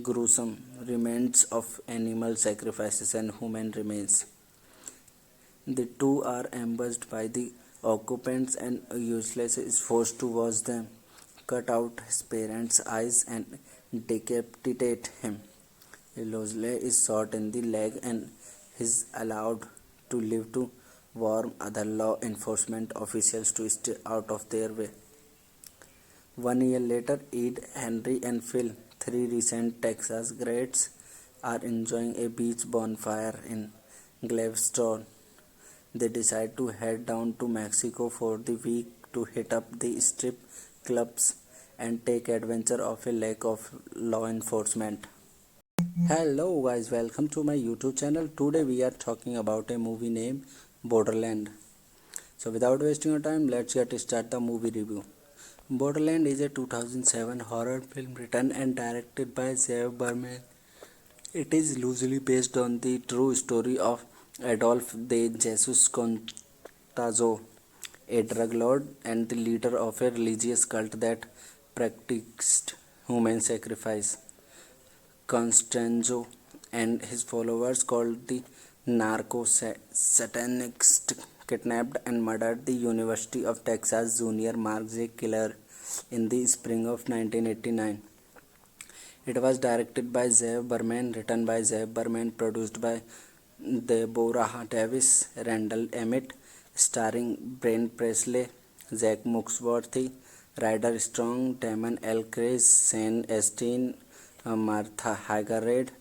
gruesome remains of animal sacrifices and human remains. The two are ambushed by the occupants and Ulysses is forced to watch them cut out his parents' eyes and decapitate him. Ulysses is shot in the leg and is allowed to live to warn other law enforcement officials to stay out of their way. 1 year later, Ed, Henry, and Phil, three recent Texas grads, are enjoying a beach bonfire in Galveston. They decide to head down to Mexico for the week to hit up the strip clubs and take advantage of a lack of law enforcement. Hello guys, welcome to my YouTube channel. Today we are talking about a movie named Borderland. So without wasting your time, let's get started the movie review. Borderland is a 2007 horror film written and directed by Zev Berman. It is loosely based on the true story of Adolf de Jesus Contazo, a drug lord and the leader of a religious cult that practiced human sacrifice. Constanzo and his followers, called the Narco-Satanists, kidnapped and murdered the University of Texas junior Mark J. Killer in the spring of 1989. It was directed by Zev Berman, written by Zev Berman, produced by Deborah Davis, Randall Emmett, starring Brent Presley, Zach Muxworthy, Ryder Strong, Damon L. Chris, Sean Astin, Martha Hagerade,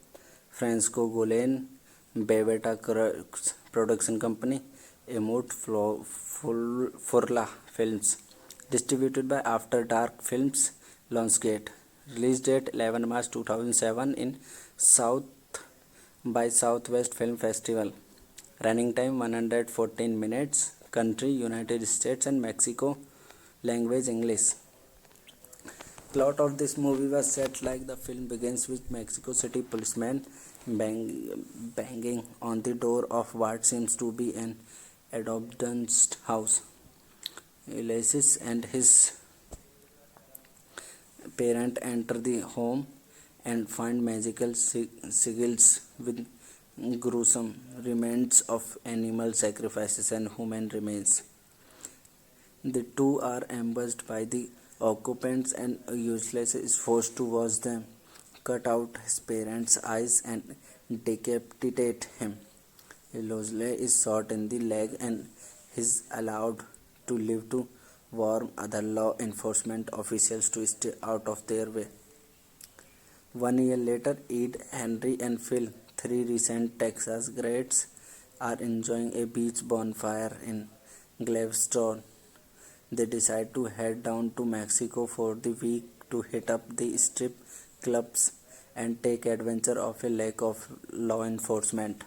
Francisco Golan, Bebeta Production Company, Emut Furla Films. Distributed by After Dark Films, Lionsgate. Release date 11 March 2007 in South by Southwest Film Festival. Running time 114 minutes. Country United States and Mexico. Language English. Plot of this movie was set like the film begins with Mexico City policeman banging on the door of what seems to be an abandoned house. Ulysses and his parent enter the home and find magical sigils with gruesome remains of animal sacrifices and human remains. The two are ambushed by the occupants and Ulysses is forced to watch them cut out his parents' eyes and decapitate him. Ulysses is shot in the leg and is allowed to live to warn other law enforcement officials to stay out of their way. 1 year later, Ed, Henry, and Phil, three recent Texas grads, are enjoying a beach bonfire in Galveston. They decide to head down to Mexico for the week to hit up the strip clubs and take advantage of a lack of law enforcement.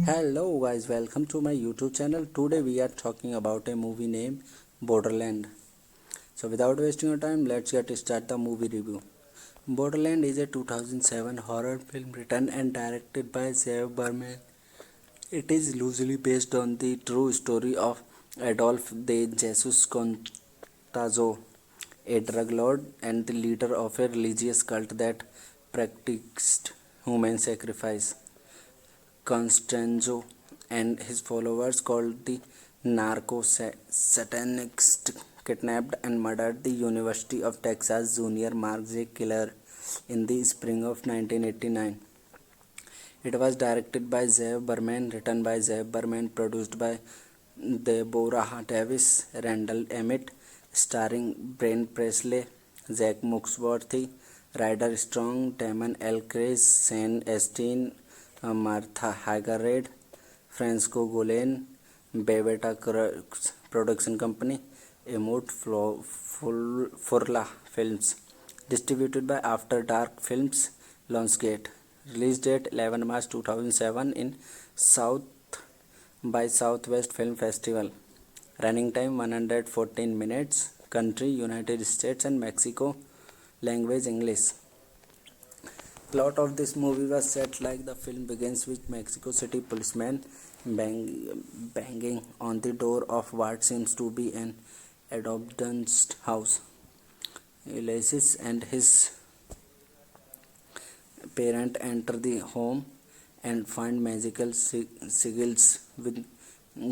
Hello guys, welcome to my YouTube channel. Today we are talking about a movie named Borderland. So without wasting your time, let's get started the movie review. Borderland is a 2007 horror film written and directed by Zev Berman. It is loosely based on the true story of Adolf de Jesus Contazo, a drug lord and the leader of a religious cult that practiced human sacrifice. Constanzo and his followers, called the Narco-Satanists, kidnapped and murdered the University of Texas junior Mark J. Killer in the spring of 1989. It was directed by Zev Berman, written by Zev Berman, produced by Deborah Davis, Randall Emmett, starring Brent Presley, Zach Muxworthy, Ryder Strong, Damon L. Chris, Sean Astin, Martha Hagerade, Francisco Golan, Bebeta Production Company, Emut Furla Films. Distributed by After Dark Films, Lionsgate. Release date 11 March 2007 in South by Southwest Film Festival. Running time 114 minutes. Country United States and Mexico. Language English. Plot of this movie was set like the film begins with Mexico City policeman banging on the door of what seems to be an abandoned house. Ulysses and his parent enter the home and find magical sigils with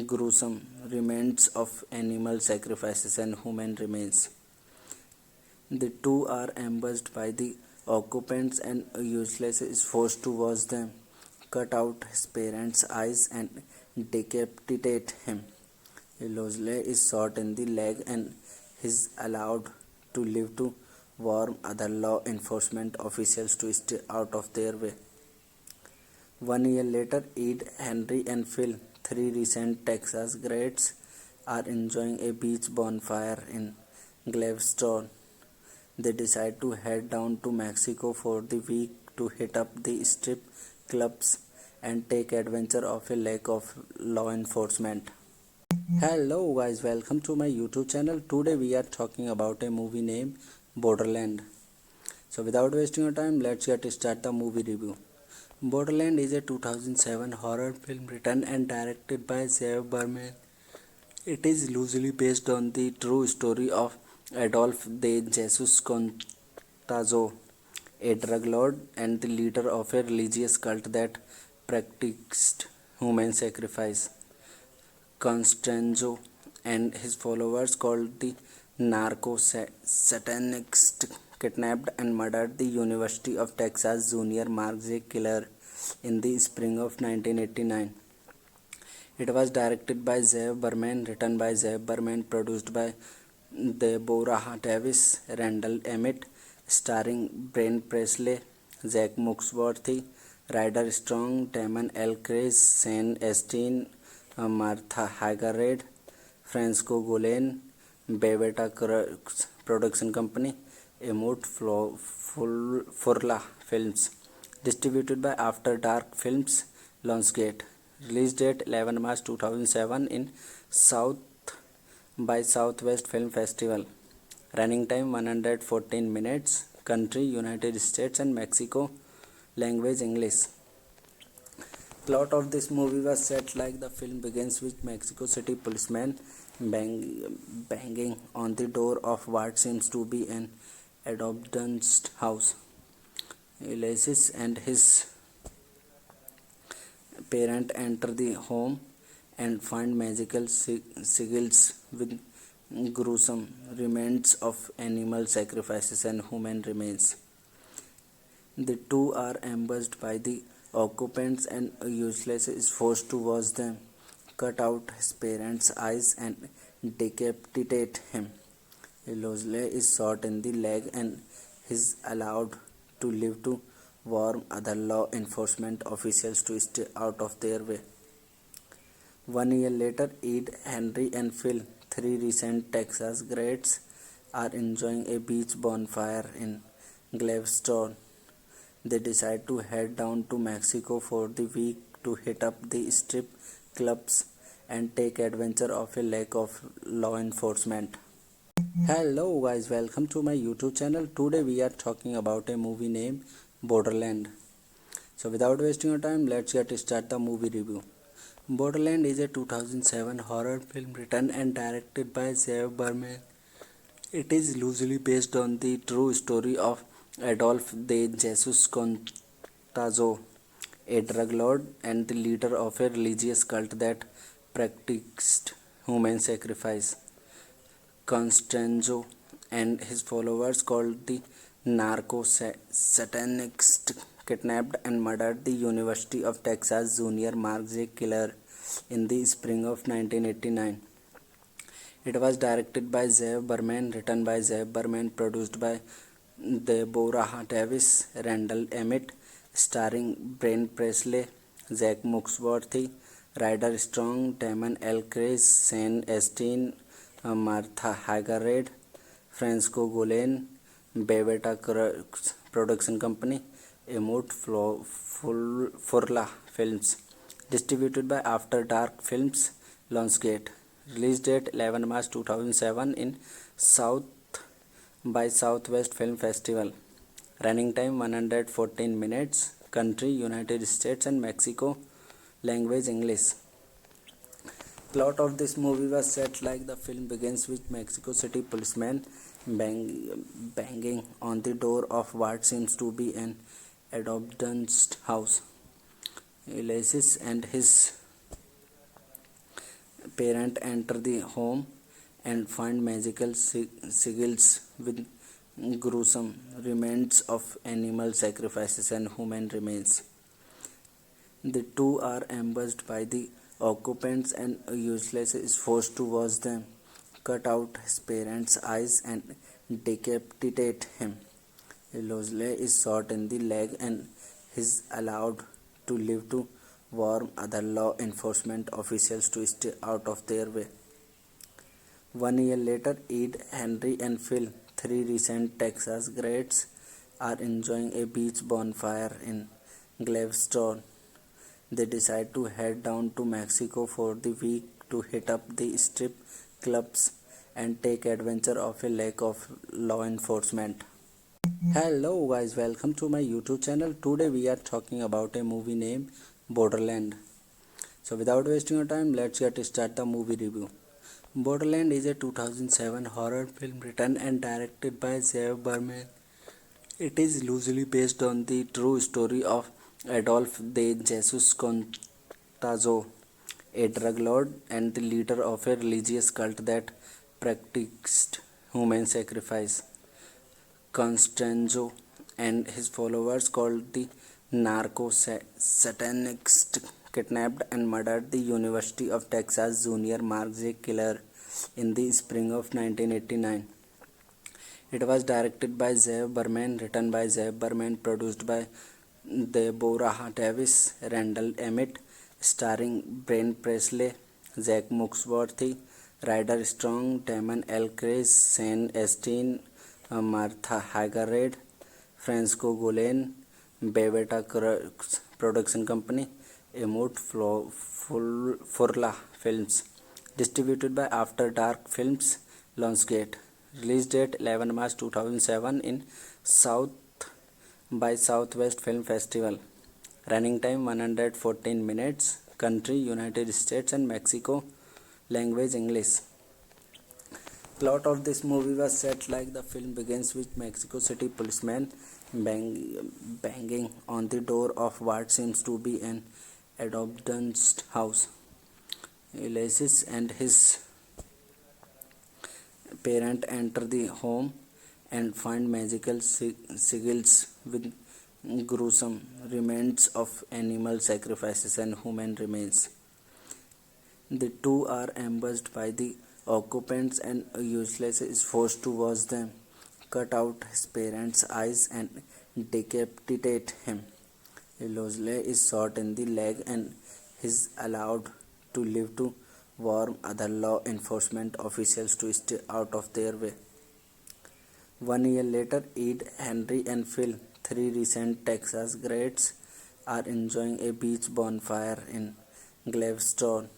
gruesome remains of animal sacrifices and human remains. The two are ambushed by the occupants and Ulysses is forced to watch them cut out his parents' eyes and decapitate him. Ulysses is shot in the leg and is allowed to live to warn other law enforcement officials to stay out of their way. 1 year later, Ed, Henry, and Phil, three recent Texas grads, are enjoying a beach bonfire in Galveston. They decide to head down to Mexico for the week to hit up the strip clubs and take advantage of a lack of law enforcement. Hello guys, welcome to my YouTube channel. Today we are talking about a movie named Borderland. So without wasting your time, let's get start the movie review. Borderland is a 2007 horror film written and directed by Zev Berman. It is loosely based on the true story of Adolf de Jesus Contazo, a drug lord and the leader of a religious cult that practiced human sacrifice. Constanzo and his followers, called the Narco-Satanists, kidnapped and murdered the University of Texas junior Mark J. Killer in the spring of 1989. It was directed by Zev Berman, written by Zev Berman, produced by Deborah Davis, Randall Emmett, starring Brent Presley, Zach Muxworthy, Ryder Strong, Damon L. Chris, Shane Astin, Martha Hagerred, Francisco Golan, Bebeta Production Company, Emut Furla Films. Distributed by After Dark Films, Lionsgate. Release date 11 March 2007 in South by Southwest Film Festival. Running time 114 minutes. Country United States and Mexico. Language English. Plot of this movie was set like the film begins with Mexico City policeman banging on the door of what seems to be an abandoned house. Ulysses and his parent enter the home and find magical sigils with gruesome remains of animal sacrifices and human remains. The two are ambushed by the occupants and Ulysses is forced to watch them cut out his parents' eyes and decapitate him. Ulysses is shot in the leg and is allowed to live to warn other law enforcement officials to stay out of their way. 1 year later, Ed, Henry, and Phil, three recent Texas grads, are enjoying a beach bonfire in Galveston. They decide to head down to Mexico for the week to hit up the strip clubs and take advantage of a lack of law enforcement. Hello guys, welcome to my YouTube channel. Today we are talking about a movie named Borderland. So without wasting your time, let's get start the movie review. Borderland is a 2007 horror film written and directed by Zev Berman. It is loosely based on the true story of Adolf de Jesus Contazo, a drug lord and the leader of a religious cult that practiced human sacrifice. Constanzo and his followers, called the Narco-Satanists, kidnapped and murdered the University of Texas junior Mark J. Killer in the spring of 1989. It was directed by Zev Berman, written by Zev Berman, produced by Deborah Davis, Randall Emmett, starring Brent Presley, Zach Muxworthy, Ryder Strong, Damon L. Chris, Shane Astin, Martha Hagared, Francisco Golan, Beveta Production Company, Emut Furla Films. Distributed by After Dark Films, Lionsgate. Release date 11 March 2007 in South by Southwest Film Festival. Running time 114 minutes. Country United States and Mexico. Language English. Plot of this movie was set like the film begins with Mexico City policeman banging on the door of what seems to be an abandoned house. Ulysses and his parent enter the home and find magical sigils with gruesome remains of animal sacrifices and human remains. The two are ambushed by the occupants and Ulysses is forced to watch them cut out his parents' eyes and decapitate him. Ulysses is shot in the leg and is allowed to live to warn other law enforcement officials to stay out of their way. 1 year later, Ed, Henry, and Phil, three recent Texas grads, are enjoying a beach bonfire in Galveston. They decide to head down to Mexico for the week to hit up the strip clubs and take advantage of a lack of law enforcement. Hello guys, welcome to my YouTube channel. Today we are talking about a movie named Borderland. So without wasting your time, let's get start the movie review. Borderland is a 2007 horror film written and directed by Zev Berman. It is loosely based on the true story of Adolf de Jesus Contazo, a drug lord and the leader of a religious cult that practiced human sacrifice. Constanzo and his followers, called the Narco-Satanists, kidnapped and murdered the University of Texas junior Mark J. Killer in the spring of 1989. It was directed by Zev Berman, written by Zev Berman, produced by Deborah Davis, Randall Emmett, starring Brent Presley, Zach Muxworthy, Ryder Strong, Damon L. Chris, Shane Astin, Martha Hagared, Francisco Golan, Beveta Production Company, Emut Furla Films. Distributed by After Dark Films, Lionsgate. Release date 11 March 2007 in South by Southwest Film Festival. Running time 114 minutes. Country United States and Mexico. Language English. Plot of this movie was set like the film begins with Mexico City policeman banging on the door of what seems to be an abandoned house. Ulysses and his parent enter the home and find magical sigils with gruesome remains of animal sacrifices and human remains. The two are ambushed by the occupants and Ulysses is forced to watch them cut out his parents' eyes and decapitate him. Ulysses is shot in the leg and is allowed to live to warn other law enforcement officials to stay out of their way. 1 year later, Ed, Henry, and Phil, three recent Texas grads, are enjoying a beach bonfire in Galveston.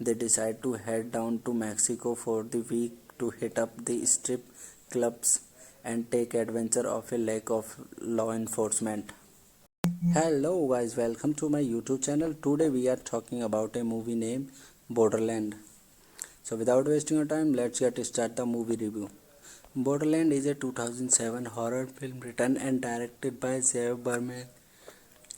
They decide to head down to Mexico for the week to hit up the strip clubs and take advantage of a lack of law enforcement. Hello guys, welcome to my YouTube channel. Today we are talking about a movie named Borderland. So without wasting your time, let's get start the movie review. Borderland is a 2007 horror film written and directed by Zev Berman.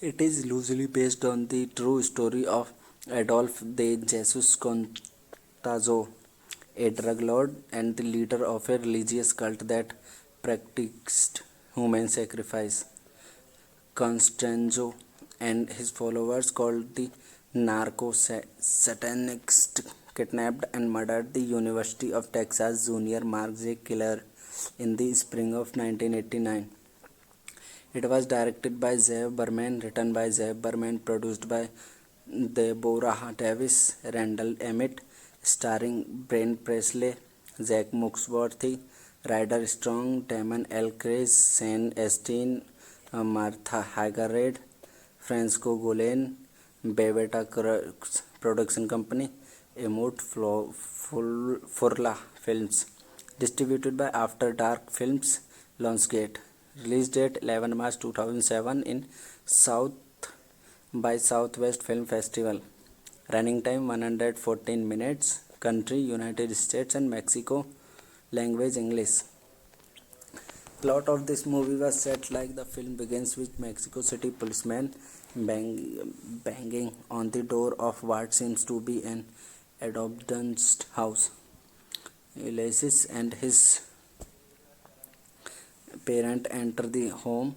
It is loosely based on the true story of Adolf de Jesus Contazo, a drug lord and the leader of a religious cult that practiced human sacrifice. Constanzo and his followers, called the Narco-Satanists, kidnapped and murdered the University of Texas junior Mark J. Killer in the spring of 1989. It was directed by Zev Berman, written by Zev Berman, produced by Deborah Davis, Randall Emmett, starring Brent Presley, Zach Muxworthy, Ryder Strong, Damon Elkridge, Sean Astin, Martha Hagerade, Francisco Golan, Beveta Crux Production Company, Emut Furla Films. Distributed by After Dark Films, Lionsgate. Release date 11 March 2007 in South by Southwest Film Festival. Running time 114 minutes. Country United States and Mexico. Language English. Plot of this movie was set like the film begins with Mexico City policeman banging on the door of what seems to be an abandoned house. Ulysses and his parent enter the home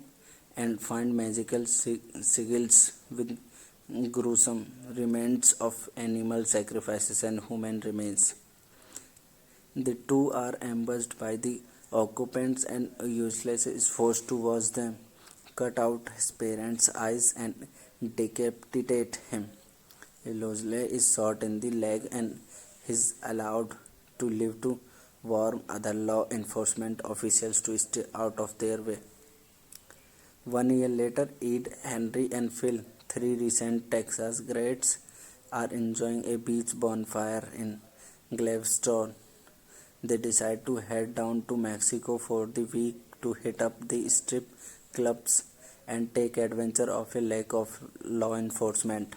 and find magical sigils with gruesome remains of animal sacrifices and human remains. The two are ambushed by the occupants and Ulysses is forced to watch them cut out his parents' eyes and decapitate him. Ulysses is shot in the leg and is allowed to live to warn other law enforcement officials to stay out of their way. 1 year later, Ed, Henry, and Phil, three recent Texas grads, are enjoying a beach bonfire in Galveston. They decide to head down to Mexico for the week to hit up the strip clubs and take advantage of a lack of law enforcement.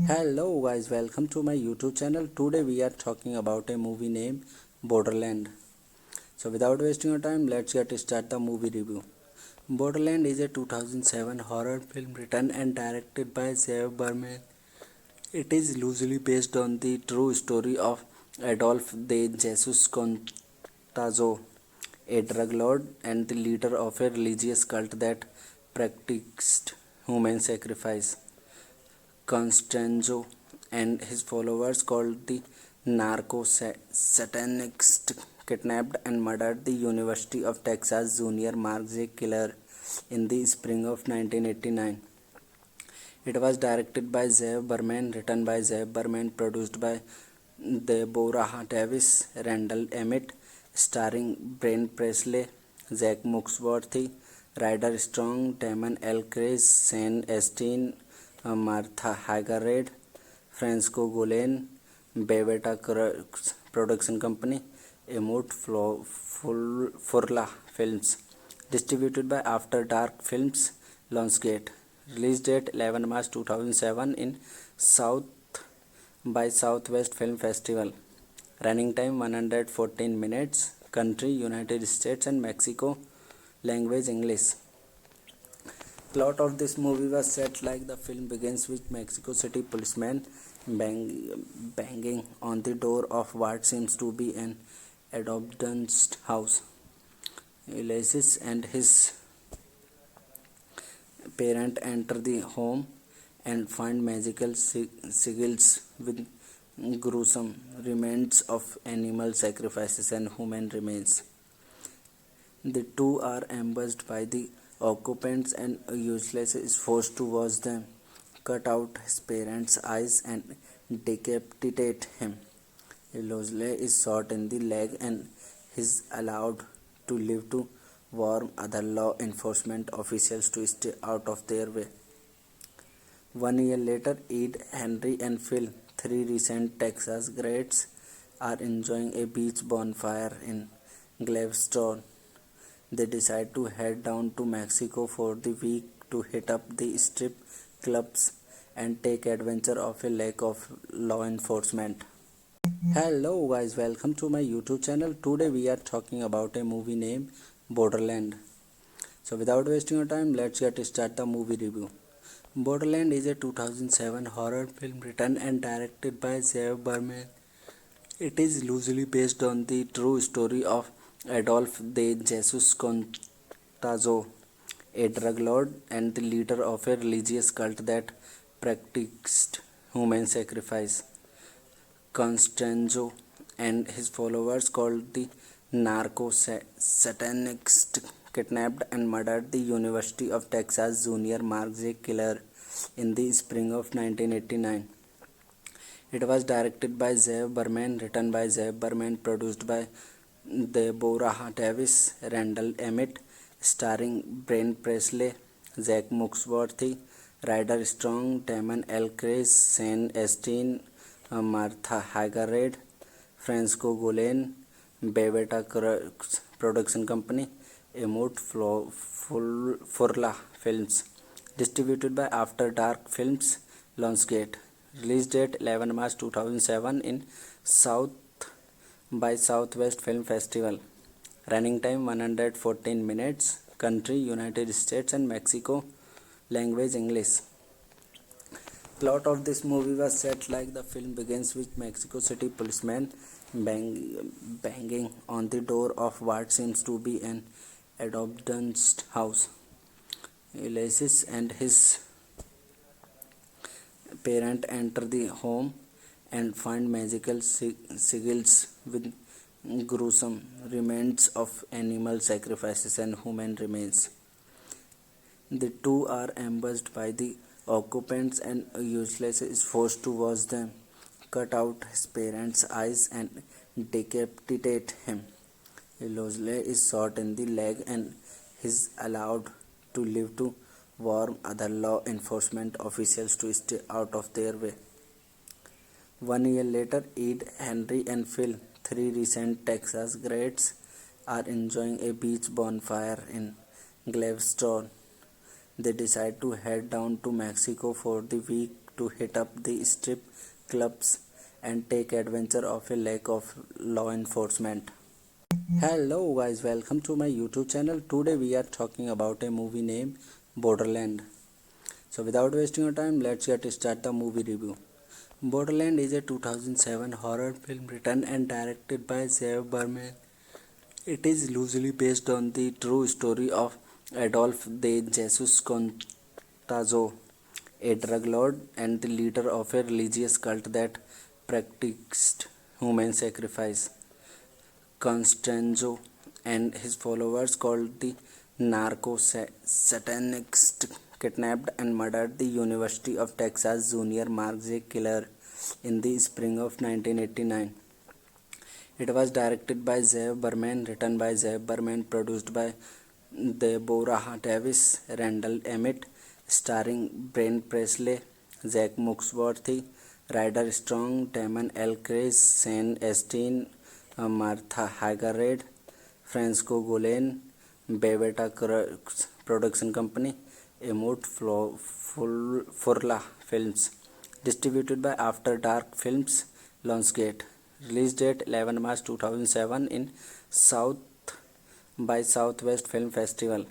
Hello guys, welcome to my YouTube channel. Today we are talking about a movie named Borderland. So without wasting your time, let's get started the movie review. Borderland is a 2007 horror film written and directed by Zev Berman. It is loosely based on the true story of Adolf de Jesus Contazo, a drug lord and the leader of a religious cult that practiced human sacrifice. Constanzo and his followers, called the Narco-Satanists, kidnapped and murdered the University of Texas junior Mark J. Killer in the spring of 1989. It was directed by Zev Berman, written by Zev Berman, produced by Deborah Davis, Randall Emmett, starring Brent Presley, Zach Muxworthy, Ryder Strong, Damon Elkridge, Sean Astin, Martha Hagerade, Francisco Golan, Beveta Crux Production Company, Emut Furla Films. Distributed by After Dark Films, Lionsgate. Release date 11 March 2007 in South by Southwest Film Festival. Running time 114 minutes. Country United States and Mexico. Language English. Plot of this movie was set like the film begins with Mexico City policeman banging on the door of what seems to be an abandoned house. Ulysses and his parent enter the home and find magical sigils with gruesome remains of animal sacrifices and human remains. The two are ambushed by the occupants and Ulysses is forced to watch them cut out his parents' eyes and decapitate him. Ulysses is shot in the leg and is allowed to live to warn other law enforcement officials to stay out of their way. 1 year later, Ed, Henry, and Phil, three recent Texas grads, are enjoying a beach bonfire in Galveston. They decide to head down to Mexico for the week to hit up the strip clubs and take advantage of a lack of law enforcement. Hello guys, welcome to my YouTube channel. Today we are talking about a movie named Borderland. So without wasting your time, let's get started the movie review. Borderland is a 2007 horror film written and directed by Zev Berman. It is loosely based on the true story of Adolf de Jesus Contazo, a drug lord and the leader of a religious cult that practiced human sacrifice. Constanzo and his followers, called the Narco-Satanists, kidnapped and murdered the University of Texas junior Mark J. Killer in the spring of 1989. It was directed by Zev Berman, written by Zev Berman, produced by Deborah Davis, Randall Emmett, starring Brent Presley, Zach Muxworthy, Ryder Strong, Damon L. Chris, Sean Astin, Martha Hagerade, Francisco Golan, Beveta Production Company, Emut Furla Films. Distributed by After Dark Films, Lionsgate. Release date 11 March 2007 in South by Southwest Film Festival. Running time 114 minutes. Country United States and Mexico. Language English. Plot of this movie was set like the film begins with Mexico City policeman banging on the door of what seems to be an abandoned house. Ulysses and his parent enter the home and find magical sigils with gruesome remains of animal sacrifices and human remains. The two are ambushed by the occupants and Ulysses is forced to watch them cut out his parents' eyes and decapitate him. Ulysses is shot in the leg and is allowed to live to warn other law enforcement officials to stay out of their way. 1 year later, Ed, Henry, and Phil, three recent Texas grads, are enjoying a beach bonfire in Galveston. They decide to head down to Mexico for the week to hit up the strip clubs and take advantage of a lack of law enforcement. Hello guys, welcome to my YouTube channel. Today we are talking about a movie named Borderland. So without wasting your time, let's get start the movie review. Borderland is a 2007 horror film written and directed by Zev Berman. It is loosely based on the true story of Adolf de Jesus Contazo, a drug lord and the leader of a religious cult that practiced human sacrifice. Constanzo and his followers, called the Narco-Satanists, kidnapped and murdered the University of Texas junior Mark J. Killer in the spring of 1989. It was directed by Zev Berman, written by Zev Berman, produced by Deborah Davis, Randall Emmett, starring Brent Presley, Zach Muxworthy, Ryder Strong, Damon L. Chris, Sean Astin, Martha Hagerade, Francisco Golan, Beveta Production Company, Emut Furla Films. Distributed by After Dark Films, Lionsgate. Release date 11 March 2007 in South by Southwest Film Festival.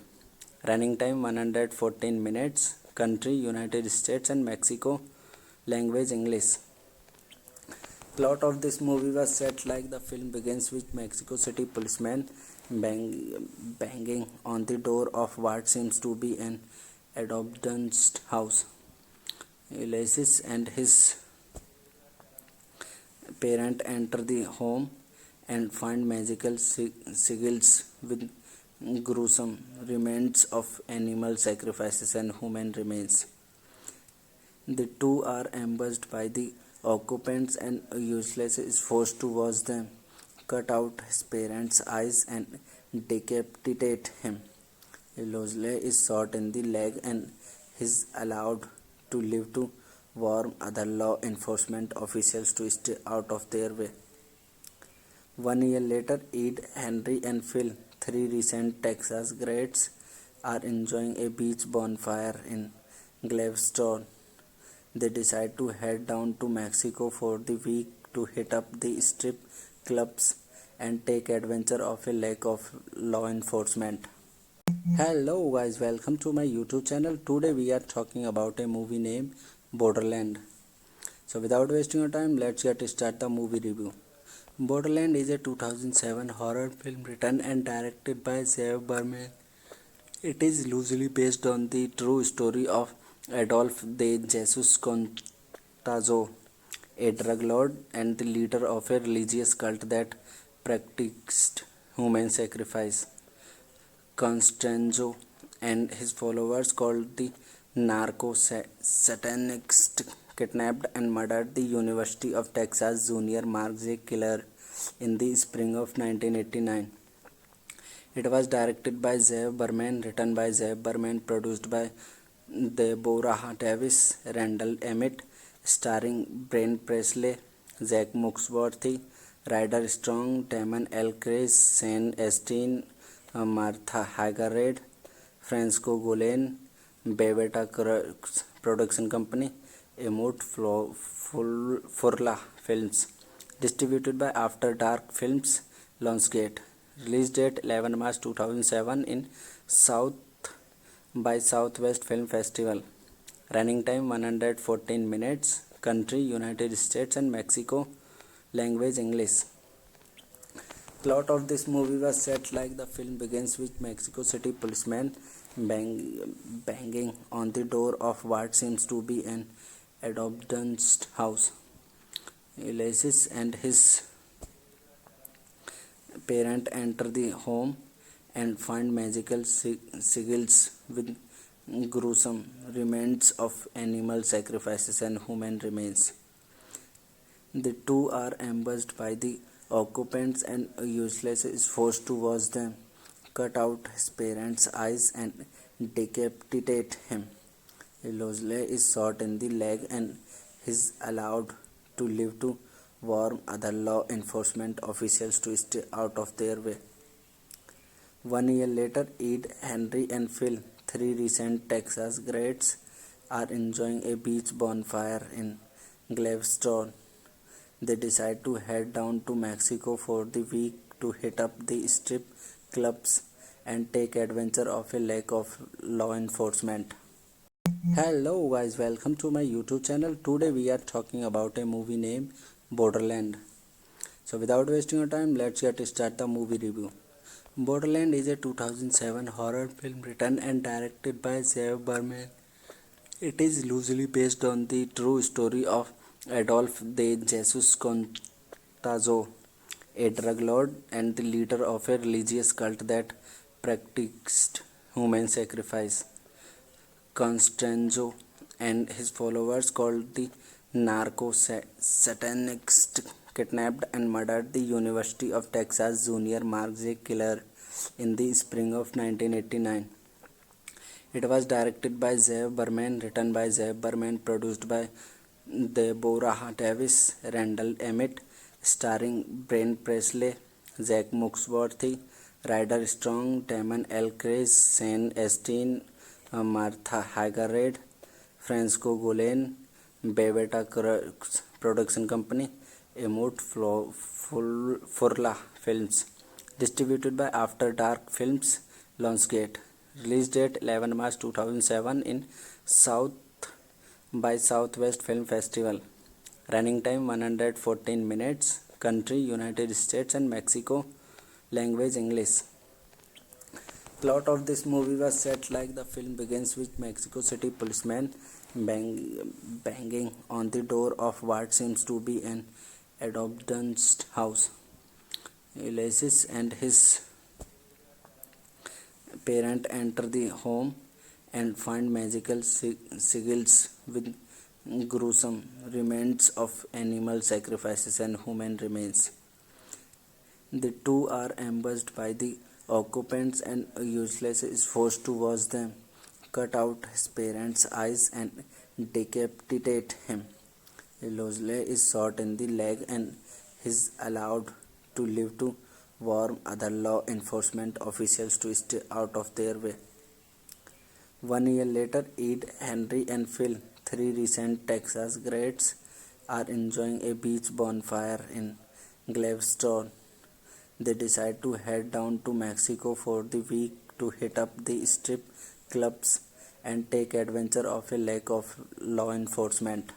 Running time 114 minutes. Country United States and Mexico. Language English. Plot of this movie was set like the film begins with Mexico City policeman banging on the door of what seems to be an abandoned house. Ulysses and his parent enter the home and find magical sigils with gruesome remains of animal sacrifices and human remains. The two are ambushed by the occupants and Ulysses is forced to watch them cut out his parents' eyes and decapitate him. Ulysses is shot in the leg and is allowed to live to warn other law enforcement officials to stay out of their way. 1 year later, Ed, Henry, and Phil, three recent Texas grads, are enjoying a beach bonfire in Galveston. They decide to head down to Mexico for the week to hit up the strip clubs and take advantage of a lack of law enforcement. Hello guys, welcome to my YouTube channel. Today we are talking about a movie named Borderland. So without wasting your time, let's get start the movie review. Borderland is a 2007 horror film written and directed by Zev Berman. It is loosely based on the true story of Adolf de Jesus Contazo, a drug lord and the leader of a religious cult that practiced human sacrifice. Constanzo and his followers, called the Narco-Satanists, kidnapped and murdered the University of Texas junior Mark J. Killer in the spring of 1989. It was directed by Zev Berman, written by Zev Berman, produced by Deborah Davis, Randall Emmett, starring Brent Presley, Zach Muxworthy, Ryder Strong, Damon L. Chris, Sean Astin, Martha Hagerade, Francisco Golan, Bebeta Production Company, Emut Furla Films. Distributed by After Dark Films, Lionsgate. Release date 11 March 2007 in South by Southwest Film Festival. Running time 114 minutes. Country United States and Mexico. Language English. Plot of this movie was set like the film begins with Mexico City policeman banging on the door of what seems to be an abandoned house. Ulysses and his parent enter the home and find magical sigils with gruesome remains of animal sacrifices and human remains. The two are ambushed by the occupants and Ulysses is forced to watch them cut out his parents' eyes and decapitate him. Ulysses is shot in the leg and is allowed to live to warn other law enforcement officials to stay out of their way. 1 year later, Ed, Henry, and Phil, three recent Texas grads, are enjoying a beach bonfire in Galveston. They decide to head down to Mexico for the week to hit up the strip clubs and take advantage of a lack of law enforcement. Hello guys, welcome to my YouTube channel. Today we are talking about a movie named Borderland. So without wasting your time, let's get started the movie review. Borderland is a 2007 horror film written and directed by Zev Berman. It is loosely based on the true story of Adolf de Jesus Contazo, a drug lord and the leader of a religious cult that practiced human sacrifice. Constanzo and his followers, called the Narco-Satanists, kidnapped and murdered the University of Texas junior Mark J. Killer in the spring of 1989. It was directed by Zev Berman, written by Zev Berman, produced by Deborah Davis, Randall Emmett, starring Brent Presley, Zach Muxworthy, Ryder Strong, Damon L. Chris, Sean Astin, Martha Hagerade, Francisco Golan, Bebeta Production Company, Emut Furla Films. Distributed by After Dark Films, Lionsgate. Release date 11 March 2007 in South by Southwest Film Festival. Running time 114 minutes. Country United States and Mexico. Language English. Plot of this movie was set like the film begins with Mexico City policeman banging on the door of what seems to be an abandoned house. Ulysses and his parent enter the home and find magical sigils with gruesome remains of animal sacrifices and human remains. The two are ambushed by the occupants and Ulysses is forced to watch them cut out his parents' eyes and decapitate him. Ulysses is shot in the leg and is allowed to live to warn other law enforcement officials to stay out of their way. 1 year later, Ed, Henry, and Phil, three recent Texas grads, are enjoying a beach bonfire in Galveston. They decide to head down to Mexico for the week to hit up the strip clubs and take advantage of a lack of law enforcement.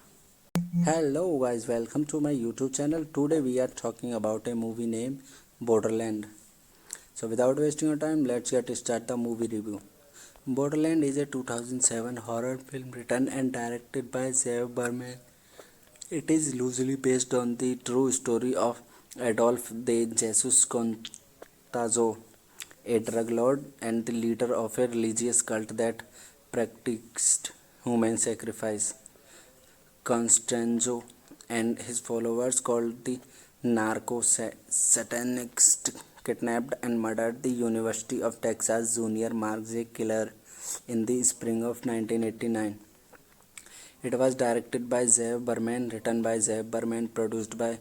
Hello guys, welcome to my YouTube channel. Today we are talking about a movie named Borderland. So without wasting your time, let's get started the movie review. Borderland is a 2007 horror film written and directed by Zev Berman. It is loosely based on the true story of Adolf de Jesus Contazo, a drug lord and the leader of a religious cult that practiced human sacrifice. Constanzo and his followers, called the narco-satanists, kidnapped and murdered the University of Texas junior Mark J. Killer in the spring of 1989. It was directed by Zev Berman, written by Zev Berman, produced by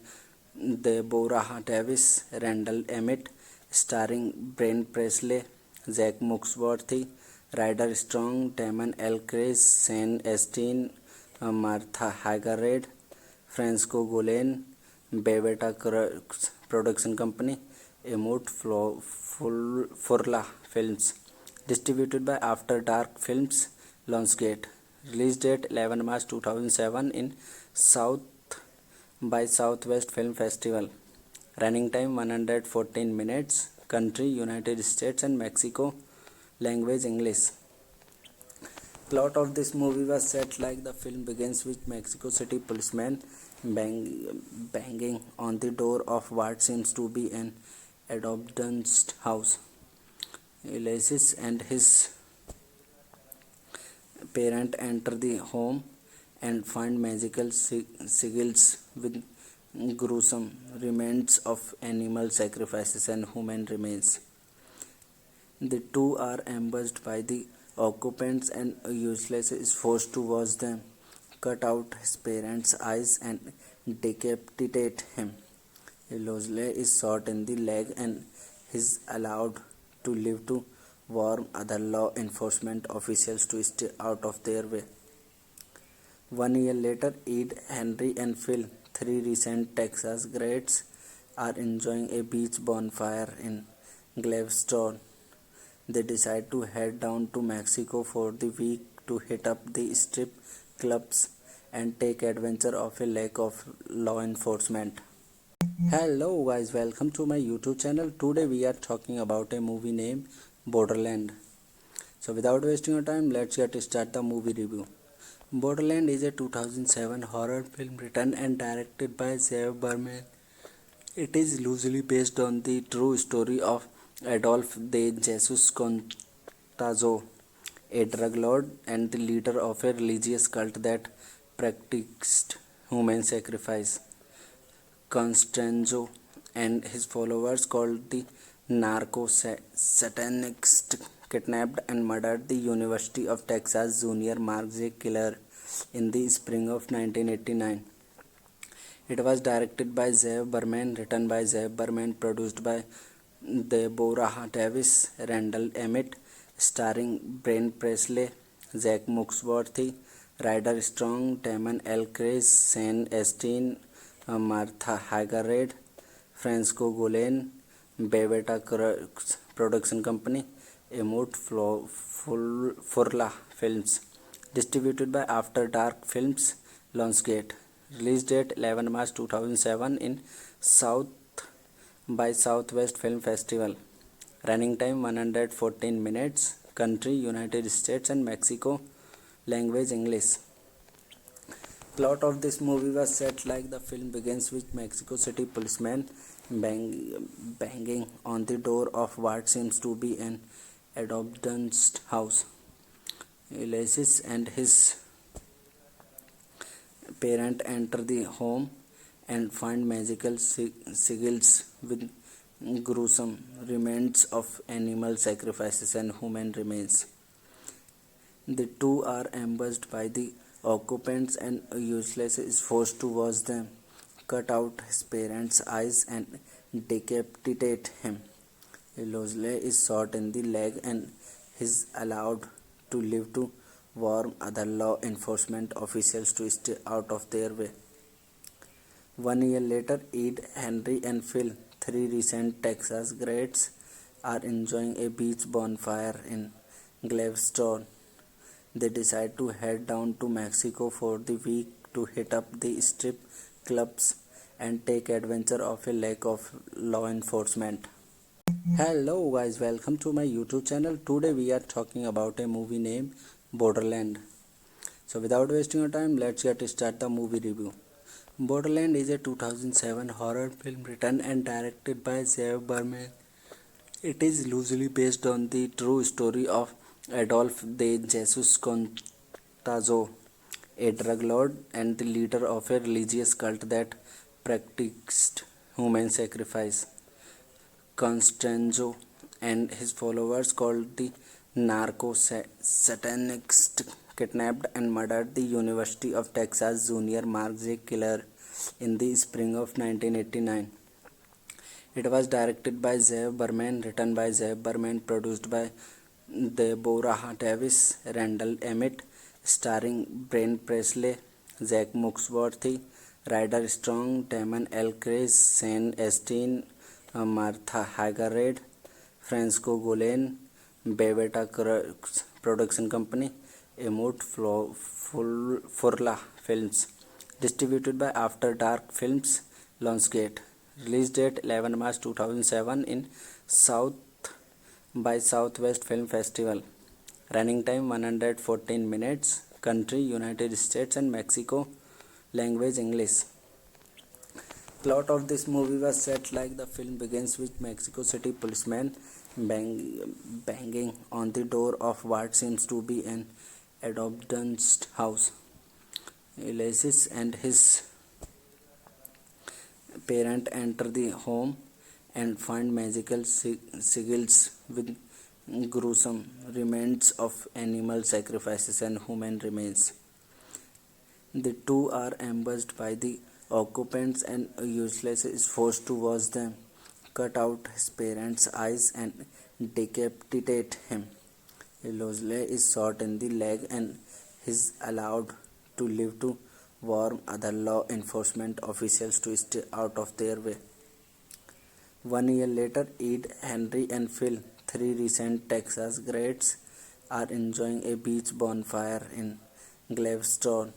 Deborah Davis, Randall Emmett, starring Brent Presley, Zach Muxworthy, Ryder Strong, Damon L. Chris, Shane Astin, Martha Hagerade, Francisco Golan, Beveta Production Company, Emut Furla Films. Distributed by After Dark Films, Lionsgate. Release date 11 March 2007 in South by Southwest Film Festival. Running time 114 minutes. Country United States and Mexico. Language English. Plot of this movie was set like the film begins with Mexico City policeman banging on the door of what seems to be an adoption house. Ulysses and his parent enter the home and find magical sigils with gruesome remains of animal sacrifices and human remains. The two are ambushed by the occupants and Ulysses is forced to watch them cut out his parents' eyes and decapitate him. Ulysses is shot in the leg and is allowed to live to warn other law enforcement officials to stay out of their way. 1 year later, Ed, Henry, and Phil, three recent Texas grads, are enjoying a beach bonfire in Galveston. They decide to head down to Mexico for the week to hit up the strip clubs and take advantage of a lack of law enforcement. Hello guys, welcome to my YouTube channel. Today we are talking about a movie named Borderland. So without wasting your time, let's get start the movie review. Borderland is a 2007 horror film written and directed by Zev Berman. It is loosely based on the true story of Adolf de Jesus Contazo, a drug lord and the leader of a religious cult that practiced human sacrifice. Constanzo and his followers, called the narco-satanists, kidnapped and murdered the University of Texas junior Mark J. Killer in the spring of 1989. It was directed by Zev Berman, written by Zev Berman, produced by Deborah Davis, Randall Emmett, starring Brent Presley, Zach Muxworthy, Ryder Strong, Damon L. Chris, Shane Astin, Martha Hagerade, Francisco Golan, Beveta Production Company, Emut Furla Films. Distributed by After Dark Films, Lionsgate. Release date 11 March 2007 in South by Southwest Film Festival. Running time 114 minutes. Country United States and Mexico. Language English. Plot of this movie was set like the film begins with Mexico City policeman banging on the door of what seems to be an adoption house. Ulysses and his parent enter the home and find magical sigils with gruesome remains of animal sacrifices and human remains. The two are ambushed by the occupants and Ulysses is forced to watch them cut out his parents' eyes and decapitate him. Ulysses is shot in the leg and is allowed to live to warn other law enforcement officials to stay out of their way. 1 year later, Ed, Henry, and Phil, three recent Texas grads, are enjoying a beach bonfire in Galveston. They decide to head down to Mexico for the week to hit up the strip clubs and take advantage of a lack of law enforcement. Hello guys, welcome to my YouTube channel. Today we are talking about a movie named Borderland. So without wasting your time, let's get start the movie review. Borderland is a 2007 horror film written and directed by Zev Berman. It is loosely based on the true story of Adolf de Jesus Contazo, a drug lord and the leader of a religious cult that practiced human sacrifice. Constanzo and his followers, called the Narco-Satanists, kidnapped and murdered the University of Texas junior Mark J. Killer in the spring of 1989. It was directed by Zev Berman, written by Zev Berman, produced by Deborah Davis, Randall Emmett, starring Brent Presley, Zach Muxworthy, Ryder Strong, Damon L. Chris, Sean Astin, Martha Hagerade, Francisco Golan, Beveta Production Company, Emut Furla Films. Distributed by After Dark Films, Lionsgate. Release date 11 March 2007 in South by Southwest Film Festival. Running time 114 minutes. Country United States and Mexico. Language English. Plot of this movie was set like the film begins with Mexico City policeman banging on the door of what seems to be an abandoned house. Ulysses and his parent enter the home and find magical sigils with gruesome remains of animal sacrifices and human remains. The two are ambushed by the occupants and Ulysses is forced to watch them cut out his parents' eyes and decapitate him. Ulysses is shot in the leg and is allowed to live to warn other law enforcement officials to stay out of their way. 1 year later, Ed, Henry, and Phil, three recent Texas grads, are enjoying a beach bonfire in Galveston.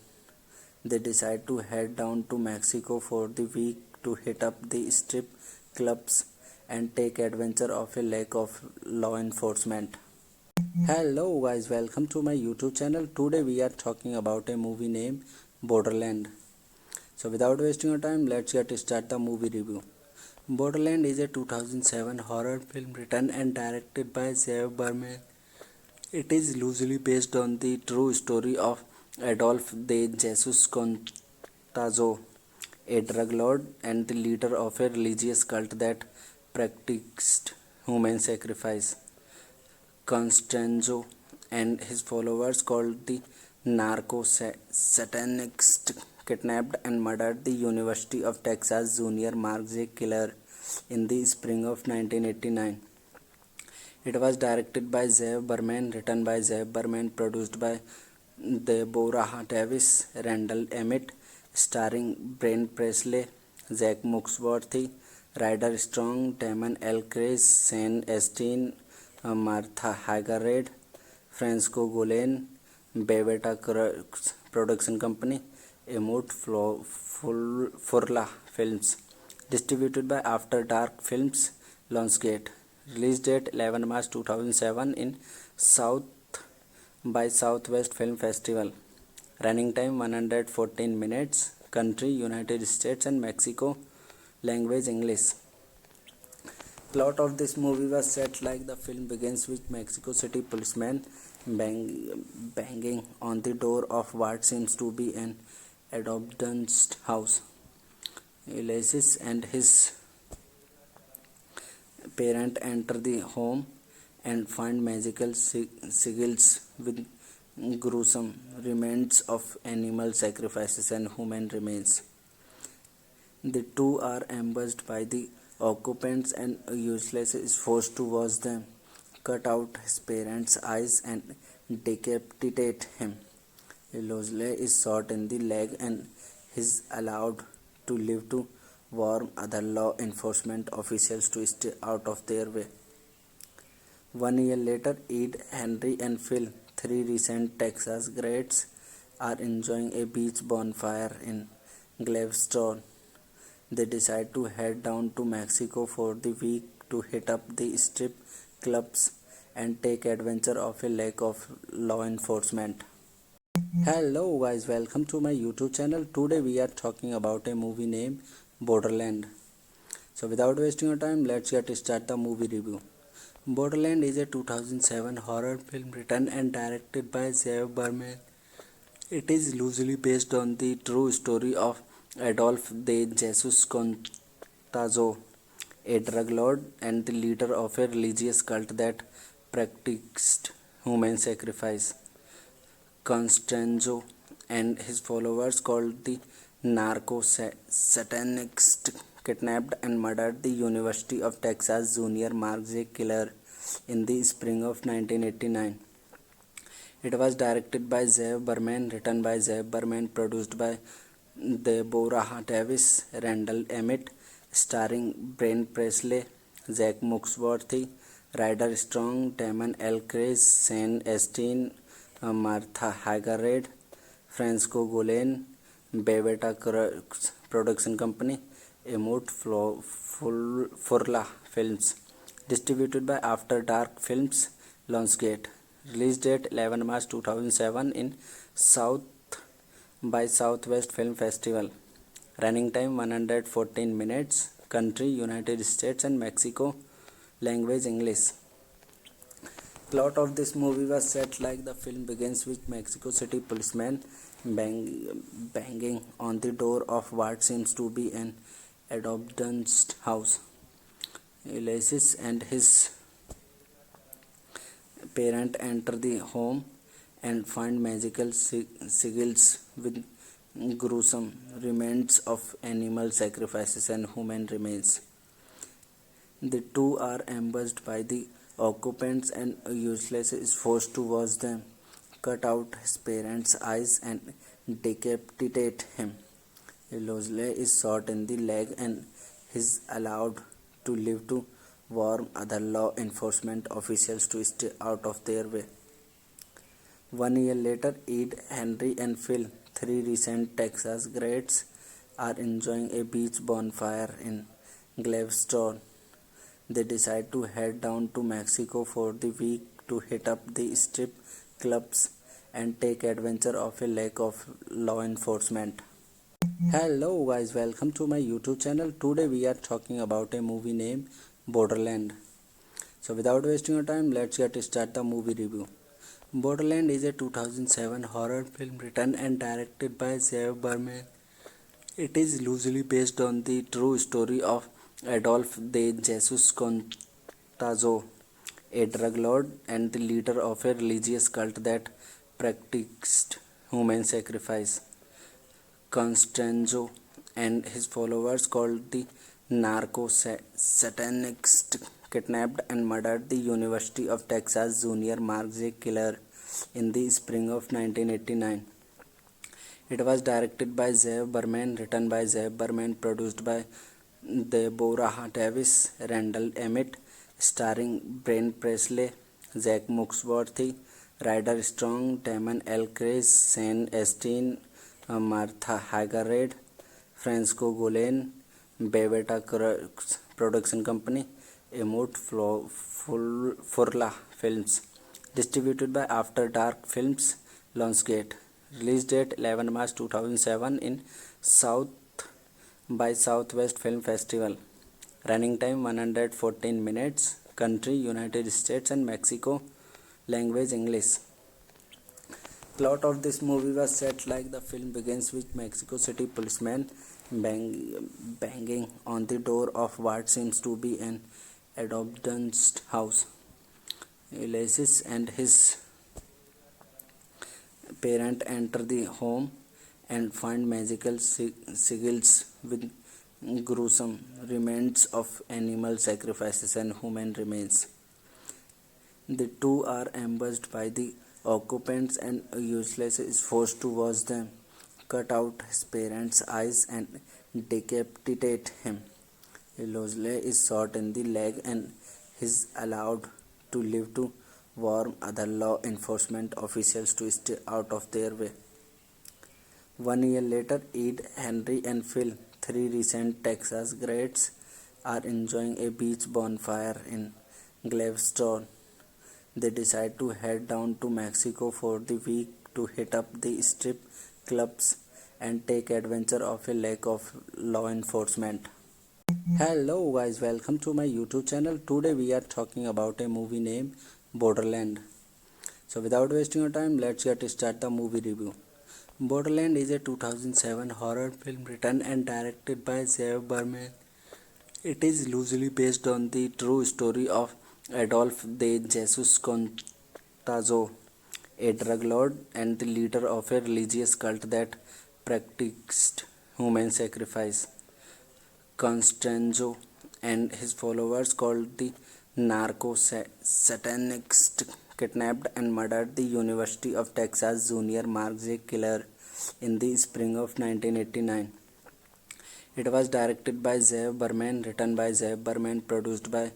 They decide to head down to Mexico for the week to hit up the strip clubs and take advantage of a lack of law enforcement. Hello guys, welcome to my YouTube channel. Today we are talking about a movie named Borderland. So without wasting your time, let's get start the movie review. Borderland is a 2007 horror film written and directed by Zev Berman. It is loosely based on the true story of Adolf de Jesus Contazo, a drug lord and the leader of a religious cult that practiced human sacrifice. Constanzo and his followers, called the Narco-Satanists, kidnapped and murdered the University of Texas junior Mark J. Killer in the spring of 1989. It was directed by Zev Berman, written by Zev Berman, produced by Deborah Davis, Randall Emmett, starring Brent Presley, Zach Muxworthy, Ryder Strong, Damon L. Chris, Sean Astin, Martha Hagerade, Francisco Golan, Beveta Production Company, Emut Furla Films. Distributed by After Dark Films, Lionsgate. Release date 11 March 2007 in South by Southwest Film Festival. Running time 114 minutes. Country United States and Mexico. Language English. Plot of this movie was set like the film begins with Mexico City policeman banging on the door of what seems to be an abandoned house. Ulysses and his parent enter the home and find magical sigils with gruesome remains of animal sacrifices and human remains. The two are ambushed by the occupants and Ulysses is forced to watch them cut out his parents' eyes and decapitate him. Ulysses is shot in the leg and is allowed to live to warn other law enforcement officials to stay out of their way. 1 year later, Ed, Henry, and Phil, three recent Texas grads, are enjoying a beach bonfire in Galveston. They decide to head down to Mexico for the week to hit up the strip clubs and take advantage of a lack of law enforcement. Hello guys, welcome to my YouTube channel. Today we are talking about a movie named Borderland. So without wasting your time, let's get start the movie review. Borderland is a 2007 horror film written and directed by Zev Berman. It is loosely based on the true story of Adolf de Jesus Contazo, a drug lord and the leader of a religious cult that practiced human sacrifice. Constanzo and his followers, called the narco-satanists, kidnapped and murdered the University of Texas junior Mark J. Killer in the spring of 1989. It was directed by Zev Berman, written by Zev Berman, produced by Deborah Davis, Randall Emmett, starring Brent Presley, Zach Muxworthy, Ryder Strong, Damon L. Chris, Shane Astin, Martha Hagerade, Francisco Golan, Beveta Production Company, Emut Furla Films, distributed by After Dark Films, Lionsgate. Release date 11 March 2007 in South by Southwest Film Festival. Running time 114 minutes. Country United States and Mexico. Language English. Plot of this movie was set like the film begins with Mexico City policeman banging on the door of what seems to be an abandoned house. Ulysses and his parent enter the home and find magical sigils with gruesome remains of animal sacrifices and human remains. The two are ambushed by the occupants and Ulysses is forced to watch them cut out his parents' eyes and decapitate him. Ulysses is shot in the leg and is allowed to live to warn other law enforcement officials to stay out of their way. 1 year later, Ed, Henry, and Phil, three recent Texas grads, are enjoying a beach bonfire in Galveston. They decide to head down to Mexico for the week to hit up the strip clubs and take advantage of a lack of law enforcement. Hello guys, welcome to my YouTube channel. Today we are talking about a movie named Borderland. So without wasting your time, let's get started the movie review. Borderland is a 2007 horror film written and directed by Zev Berman. It is loosely based on the true story of Adolf de Jesus Contazo, a drug lord and the leader of a religious cult that practiced human sacrifice. Constanzo and his followers, called the narco-satanists, kidnapped and murdered the University of Texas junior Mark J. Killer in the spring of 1989. It was directed by Zev Berman, written by Zev Berman, produced by Deborah Davis, Randall Emmett, starring Brent Presley, Zach Muxworthy, Ryder Strong, Damon L. Chris, Shane Astin, Martha Hagerade, Francisco Golan, Beveta Production Company, Emut Furla Films, distributed by After Dark Films, Lionsgate. Release date 11 March 2007 in South by Southwest Film Festival. Running time 114 minutes. Country United States and Mexico. Language English. Plot of this movie was set like the film begins with Mexico City policeman banging on the door of what seems to be an abandoned house. Ulysses and his parent enter the home and find magical sigils with gruesome remains of animal sacrifices and human remains. The two are ambushed by the occupants and Ulysses is forced to watch them cut out his parents' eyes and decapitate him. Ulysses is shot in the leg and is allowed to live to warn other law enforcement officials to stay out of their way. 1 year later, Ed, Henry, and Phil, three recent Texas grads, are enjoying a beach bonfire in Galveston. They decide to head down to Mexico for the week to hit up the strip clubs and take advantage of a lack of law enforcement. Hello guys, welcome to my YouTube channel. Today we are talking about a movie named Borderland. So without wasting your time, let's get started the movie review. Borderland is a 2007 horror film written and directed by Zev Berman. It is loosely based on the true story of Adolf de Jesus Contazo, a drug lord and the leader of a religious cult that practiced human sacrifice. Constanzo and his followers, called the Narco-Satanists, kidnapped and murdered the University of Texas junior Mark J. Killer in the spring of 1989. It was directed by Zev Berman, written by Zev Berman, produced by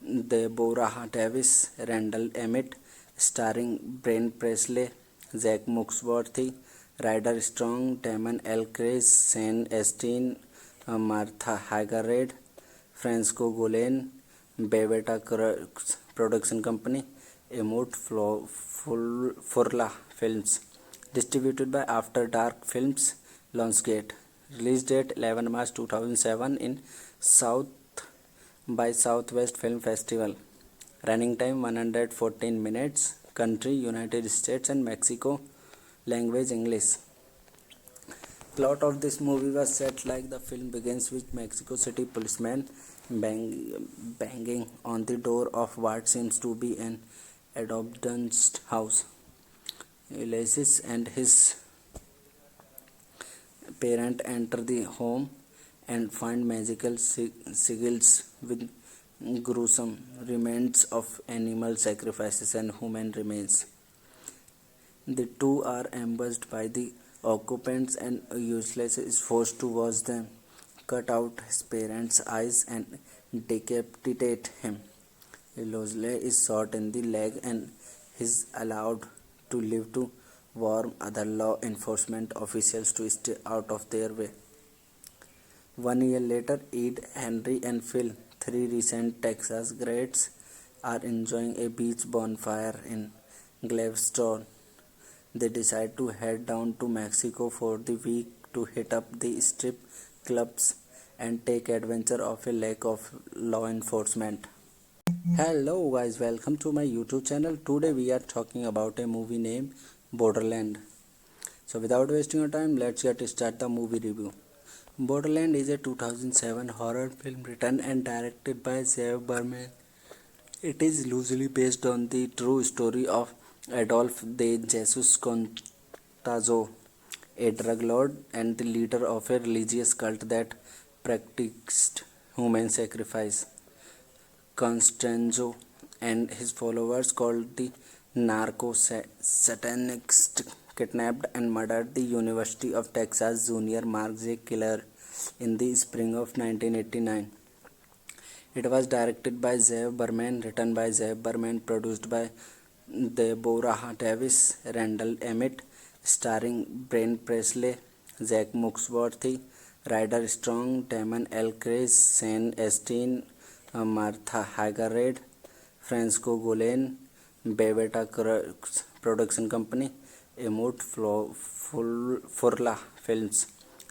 Deborah Davis, Randall Emmett, starring Brent Presley, Zach Muxworthy, Ryder Strong, Damon L. Chris, Shane Astin, Martha Hagerade, Francisco Golan, Beveta Production Company, Emut Furla Films. Distributed by After Dark Films, Lionsgate. Release date 11 March 2007 in South by Southwest Film Festival. Running time 114 minutes. Country United States and Mexico. Language English. Plot of this movie was set like the film begins with Mexico City policeman banging on the door of what seems to be an abandoned house. Ulysses and his parent enter the home and find magical sigils with gruesome remains of animal sacrifices and human remains. The two are ambushed by the occupants and Ulysses is forced to watch them cut out his parents' eyes and decapitate him. Ulysses is shot in the leg and is allowed to live to warn other law enforcement officials to stay out of their way. 1 year later, Ed, Henry, and Phil, three recent Texas grads, are enjoying a beach bonfire in Galveston. They decide to head down to Mexico for the week to hit up the strip clubs and take advantage of a lack of law enforcement. Hello guys, welcome to my YouTube channel. Today we are talking about a movie named Borderland. So without wasting your time, let's get start the movie review. Borderland is a 2007 horror film written and directed by Zev Berman. It is loosely based on the true story of Adolf de Jesus Contazo, a drug lord and the leader of a religious cult that practiced human sacrifice. Constanzo and his followers, called the Narco-Satanists, kidnapped and murdered the University of Texas junior Mark J. Killer in the spring of 1989. It was directed by Zev Berman, written by Zev Berman, produced by Deborah Davis, Randall Emmett, starring Brent Presley, Zach Muxworthy, Ryder Strong, Damon L. Chris, Shane Astin, Martha Hagerade, Francisco Golan, Beveta Production Company, Emut Furla Films.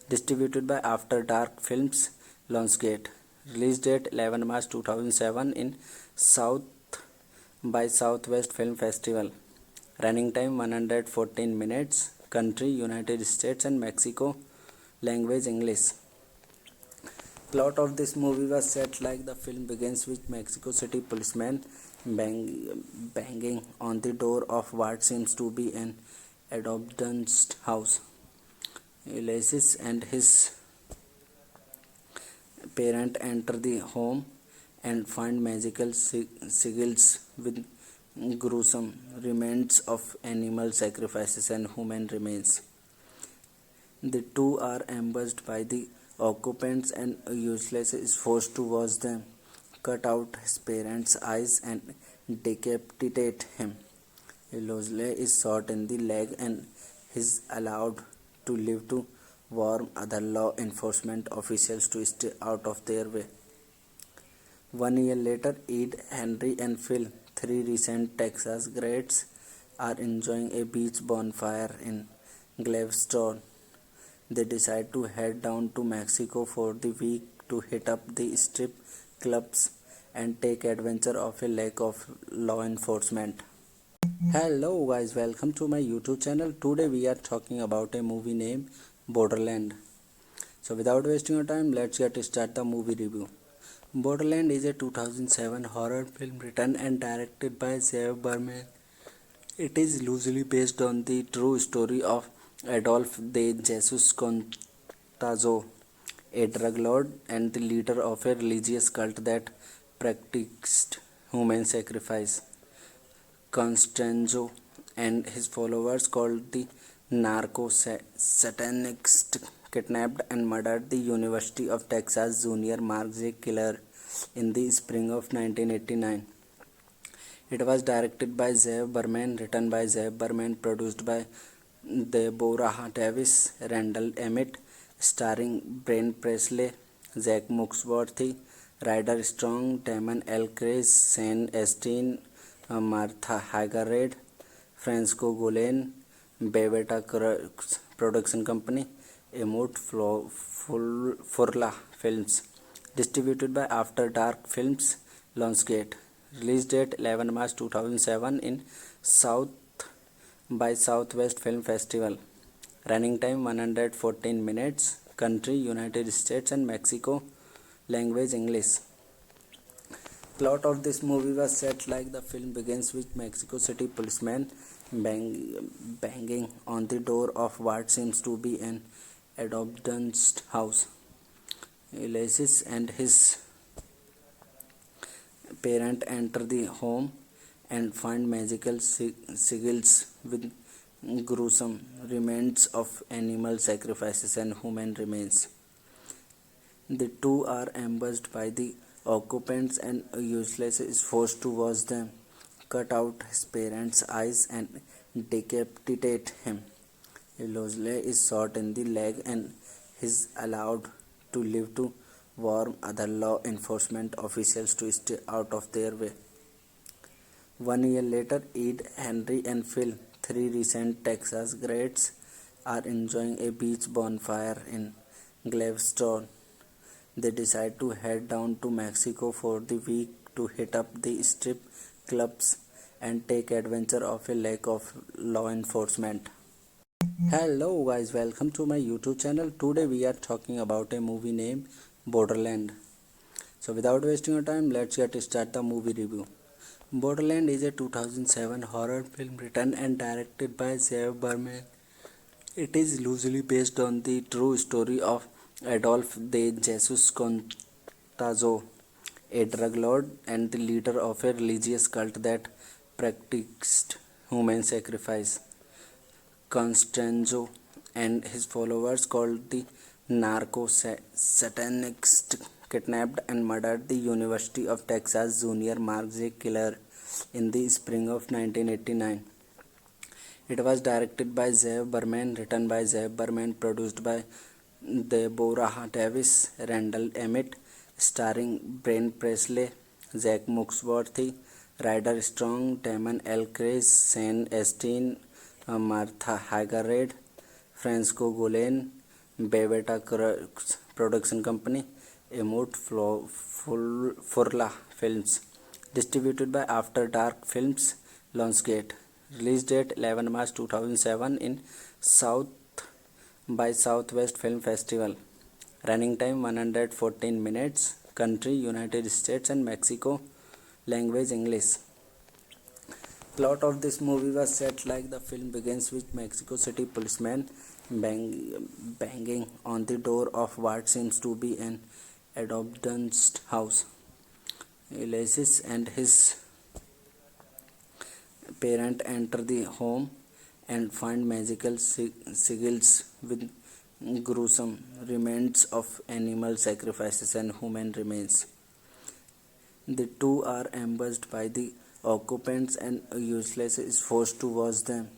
Distributed by After Dark Films, Lionsgate. Release date 11 March 2007 in South by Southwest Film Festival. Running time 114 minutes. Country United States and Mexico. Language English. Plot of this movie was set like the film begins with Mexico City policeman banging on the door of what seems to be an abandoned house. Ulysses and his parent enter the home and find magical sigils with gruesome remains of animal sacrifices and human remains. The two are ambushed by the occupants and Ulysses is forced to watch them cut out his parents' eyes and decapitate him. Ulysses is shot in the leg and is allowed to live to warn other law enforcement officials to stay out of their way. 1 year later, Ed, Henry, and Phil, three recent Texas grads, are enjoying a beach bonfire in Galveston. They decide to head down to Mexico for the week to hit up the strip clubs and take advantage of a lack of law enforcement. Hello guys, welcome to my YouTube channel. Today we are talking about a movie named Borderland. So without wasting your time, let's get start the movie review. Borderland is a 2007 horror film written and directed by Zev Berman. It is loosely based on the true story of Adolf de Jesus Contazo, a drug lord and the leader of a religious cult that practiced human sacrifice. Constanzo and his followers, called the Narco-Satanists, kidnapped and murdered the University of Texas junior Mark J. Killer in the spring of 1989. It was directed by Zev Berman, written by Zev Berman, produced by Deborah Davis, Randall Emmett, starring Brent Presley, Zach Muxworthy, Ryder Strong, Damon L. Chris, Sean Astin, Martha Hagerade, Francisco Gulen, Beveta Production Company, Emut Furla Films. Distributed by After Dark Films, Lionsgate. Release date 11 March 2007 in South by Southwest Film Festival. Running time 114 minutes. Country United States and Mexico. Language English. Plot of this movie was set like the film begins with Mexico City policeman banging on the door of what seems to be an abandoned house. Ulysses and his parent enter the home and find magical sigils with gruesome remains of animal sacrifices and human remains. The two are ambushed by the occupants and Ulysses is forced to watch them cut out his parents' eyes and decapitate him. Ulysses is shot in the leg and is allowed to live to warn other law enforcement officials to stay out of their way. 1 year later, Ed, Henry, and Phil, three recent Texas grads, are enjoying a beach bonfire in Galveston. They decide to head down to Mexico for the week to hit up the strip clubs and take advantage of a lack of law enforcement. Hello guys, welcome to my YouTube channel. Today we are talking about a movie named Borderland. So without wasting your time, let's get start the movie review. Borderland is a 2007 horror film written and directed by Zev Berman. It is loosely based on the true story of Adolf de Jesus Contazo, a drug lord and the leader of a religious cult that practiced human sacrifice. Constanzo and his followers, called the Narco-Satanists, kidnapped and murdered the University of Texas junior Mark J. Killer in the spring of 1989. It was directed by Zev Berman, written by Zev Berman, produced by Deborah Davis, Randall Emmett, starring Brent Presley, Zach Muxworthy, Ryder Strong, Damon L. Chris, Sean Astin, Martha Hagerade, Francisco Gulen, Beveta Production Company, Emut Furla Films. Distributed by After Dark Films, Lionsgate. Release date 11 March 2007 in South by Southwest Film Festival. Running time 114 minutes. Country United States and Mexico. Language English. Plot of this movie was set like the film begins with Mexico City policeman banging on the door of what seems to be an abandoned house. Ulysses and his parent enter the home and find magical sigils with gruesome remains of animal sacrifices and human remains. The two are ambushed by the occupants and Ulysses is forced to watch them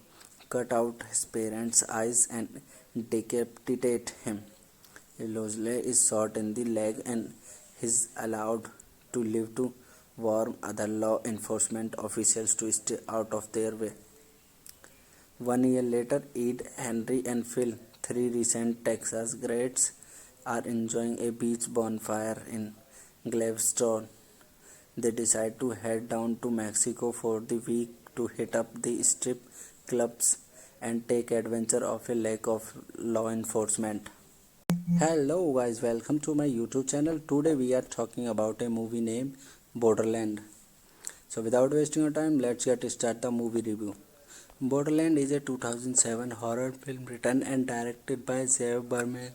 cut out his parents' eyes and decapitate him. Ulysses is shot in the leg and is allowed to live to warn other law enforcement officials to stay out of their way. 1 year later, Ed, Henry, and Phil, three recent Texas grads, are enjoying a beach bonfire in Galveston. They decide to head down to Mexico for the week to hit up the strip clubs and take advantage of a lack of law enforcement. Hello guys, welcome to my YouTube channel. Today we are talking about a movie named Borderland. So without wasting your time, let's get start the movie review. Borderland is a 2007 horror film written and directed by Zev Berman.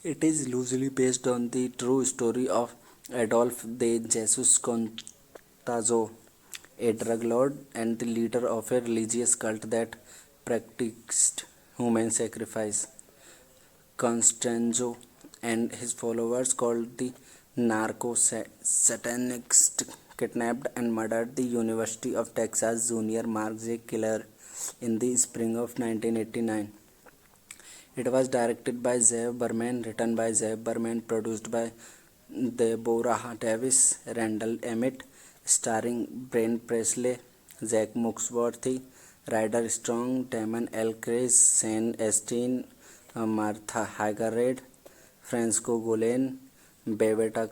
It is loosely based on the true story of Adolf de Jesus Contazo, a drug lord and the leader of a religious cult that practiced human sacrifice. Constanzo and his followers, called the Narco-Satanists, kidnapped and murdered the University of Texas junior Mark J. Killer in the spring of 1989. It was directed by Zev Berman, written by Zev Berman, produced by Deborah Davis, Randall Emmett, starring Brent Presley, Zach Muxworthy, Ryder Strong, Damon L. Chris, Shane Astin, Martha Hagerred, Francisco Golan, Beveta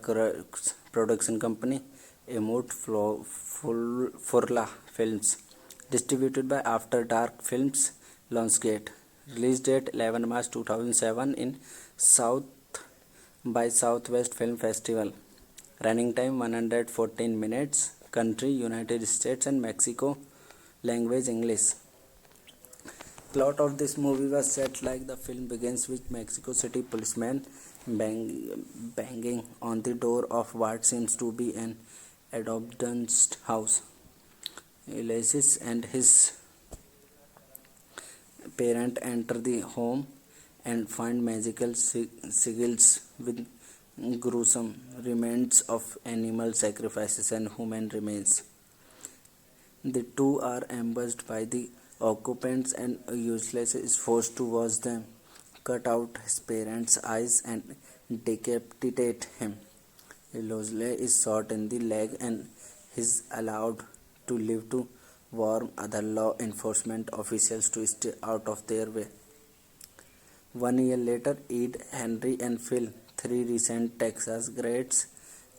Production Company, Emut Furla Films. Distributed by After Dark Films, Lionsgate. Release date 11 March 2007 in South by Southwest Film Festival. Running time 114 minutes. Country United States and Mexico. Language English. Plot of this movie was set like the film begins with Mexico City policeman banging on the door of what seems to be an abandoned house. Ulysses and his parent enter the home and find magical sigils with gruesome remains of animal sacrifices and human remains. The two are ambushed by the occupants and Ulysses is forced to watch them cut out his parents' eyes and decapitate him. Ulysses is shot in the leg and is allowed to live to warn other law enforcement officials to stay out of their way. 1 year later, Ed, Henry, and Phil, three recent Texas grads,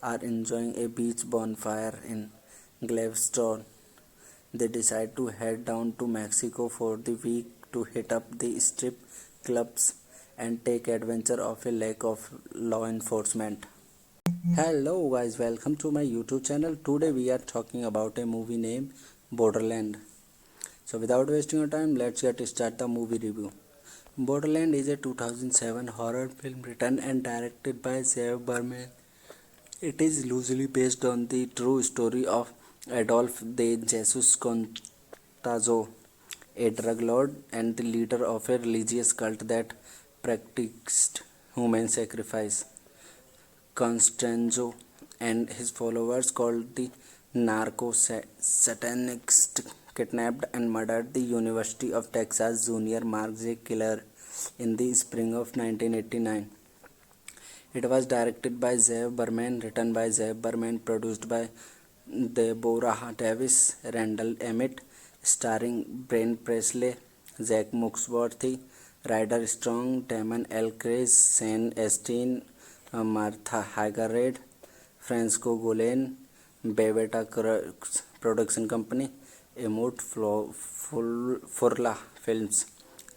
are enjoying a beach bonfire in Galveston. They decide to head down to Mexico for the week to hit up the strip clubs and take advantage of a lack of law enforcement. Hello guys, welcome to my YouTube channel. Today we are talking about a movie named Borderland. So without wasting your time, let's get start the movie review. Borderland is a 2007 horror film written and directed by Zev Berman. It is loosely based on the true story of Adolf de Jesus Contazo, a drug lord and the leader of a religious cult that practiced human sacrifice. Constanzo and his followers, called the Narco-Satanists, kidnapped and murdered the University of Texas junior Mark J. Killer in the spring of 1989. It was directed by Zev Berman, written by Zev Berman, produced by Deborah Davis, Randall Emmett, starring Brent Presley, Zach Muxworthy, Ryder Strong, Damon L. Chris, Shane Astin, Martha Hagerred, Francisco Golan, Beveta Production Company, Emut Furla Films.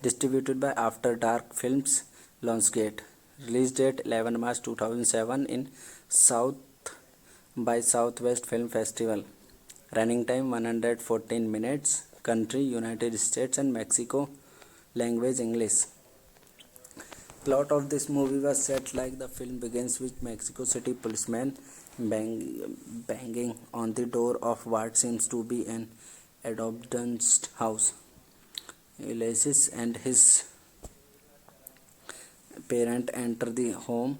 Distributed by After Dark Films, Lionsgate. Release date 11 March 2007 in South by Southwest Film Festival. Running time 114 minutes. Country United States and Mexico. Language English. Plot of this movie was set like the film begins with Mexico City policeman banging on the door of what seems to be an abandoned house. Ulysses and his parent enter the home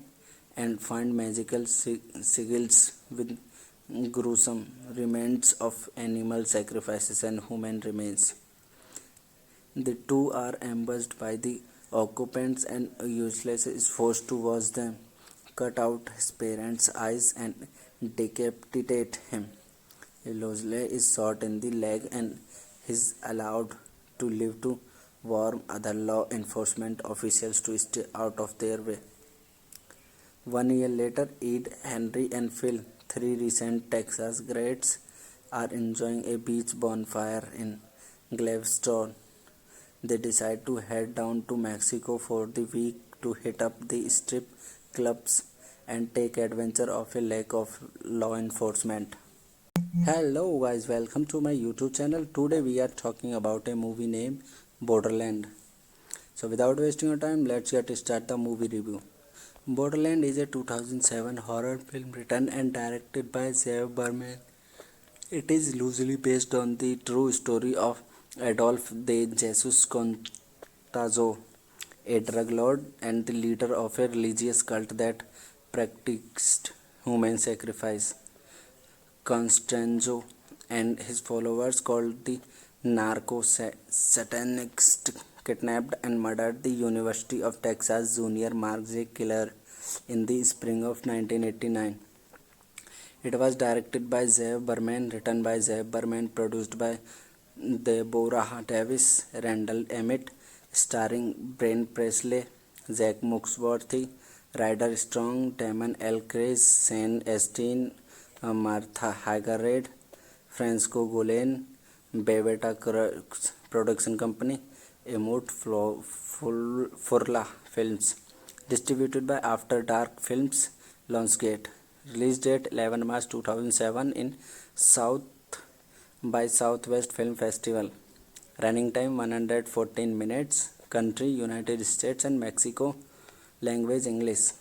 and find magical sigils with gruesome remains of animal sacrifices and human remains. The two are ambushed by the occupants and Ulysses is forced to watch them cut out his parents' eyes and decapitate him. Ulysses is shot in the leg and is allowed to live to warn other law enforcement officials to stay out of their way. 1 year later, Ed, Henry, and Phil, three recent Texas grads, are enjoying a beach bonfire in Galveston. They decide to head down to Mexico for the week to hit up the strip clubs and take advantage of a lack of law enforcement. Hello guys, welcome to my YouTube channel. Today we are talking about a movie named Borderland. So without wasting your time, let's get start the movie review. Borderland is a 2007 horror film written and directed by Zev Berman. It is loosely based on the true story of Adolf de Jesus Contazo, a drug lord and the leader of a religious cult that practiced human sacrifice. Constanzo and his followers, called the Narco-Satanists, kidnapped and murdered the University of Texas junior Mark J. Killer in the spring of 1989. It was directed by Zev Berman, written by Zev Berman, produced by Deborah Davis, Randall Emmett, starring Brent Presley, Zach Muxworthy, Ryder Strong, Damon L. Chris, Sean Astin, Martha Hagerade, Francisco Golan, Beveta Production Company, Emut Furla Films. Distributed by After Dark Films, Lionsgate. Release date 11 March 2007 in South by Southwest Film Festival. Running time 114 minutes. Country United States and Mexico. Language English.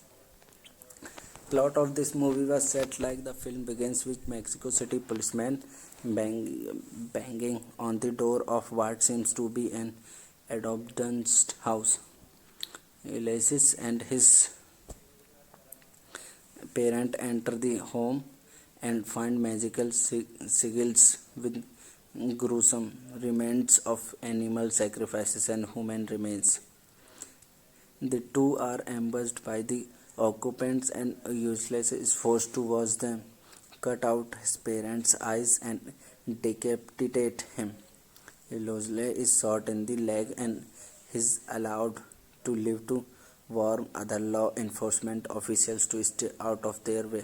Plot of this movie was set like the film begins with Mexico City policeman banging on the door of what seems to be an abandoned house. Ulysses and his parent enter the home and find magical sigils with gruesome remains of animal sacrifices and human remains. The two are ambushed by the occupants and Ulysses is forced to watch them cut out his parents' eyes and decapitate him. Ulysses is shot in the leg and is allowed to live to warn other law enforcement officials to stay out of their way.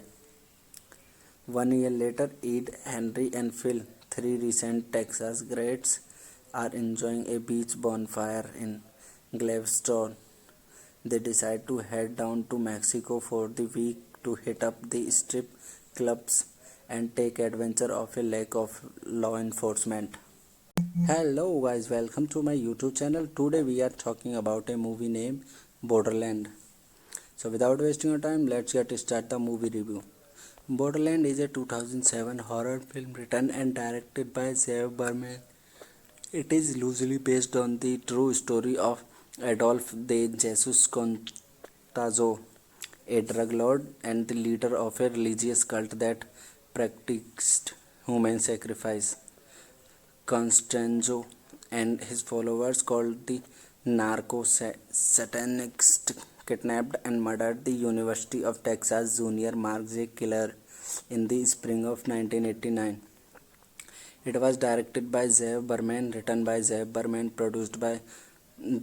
1 year later, Ed, Henry, and Phil, three recent Texas grads, are enjoying a beach bonfire in Galveston. They decide to head down to Mexico for the week to hit up the strip clubs and take advantage of a lack of law enforcement. Hello guys, welcome to my YouTube channel. Today we are talking about a movie named Borderland. So without wasting your time, let's get start the movie review. Borderland is a 2007 horror film written and directed by Zev Berman. It is loosely based on the true story of Adolf de Jesus Contazo, a drug lord and the leader of a religious cult that practiced human sacrifice. Constanzo and his followers, called the Narco-Satanists, kidnapped and murdered the University of Texas junior Mark J. Killer in the spring of 1989. It was directed by Zev Berman, written by Zev Berman, produced by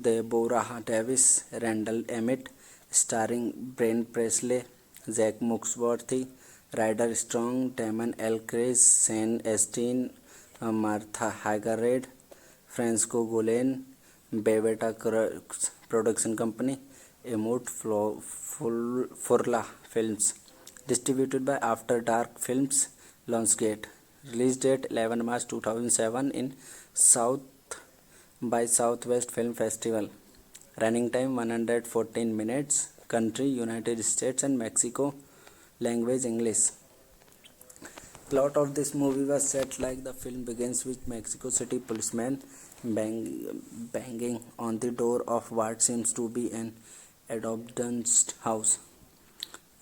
Deborah Davis, Randall Emmett, starring Brent Presley, Zach Muxworthy, Ryder Strong, Damon L. Chris, Sean Astin, Martha Hagerade, Francisco Golan, Beveta Production Company, Emut Furla Films. Distributed by After Dark Films, Lionsgate. Release date 11 March 2007 in South by Southwest Film Festival. Running time 114 minutes. Country United States and Mexico. Language English. Plot of this movie was set like the film begins with Mexico City policeman banging on the door of what seems to be an abandoned house.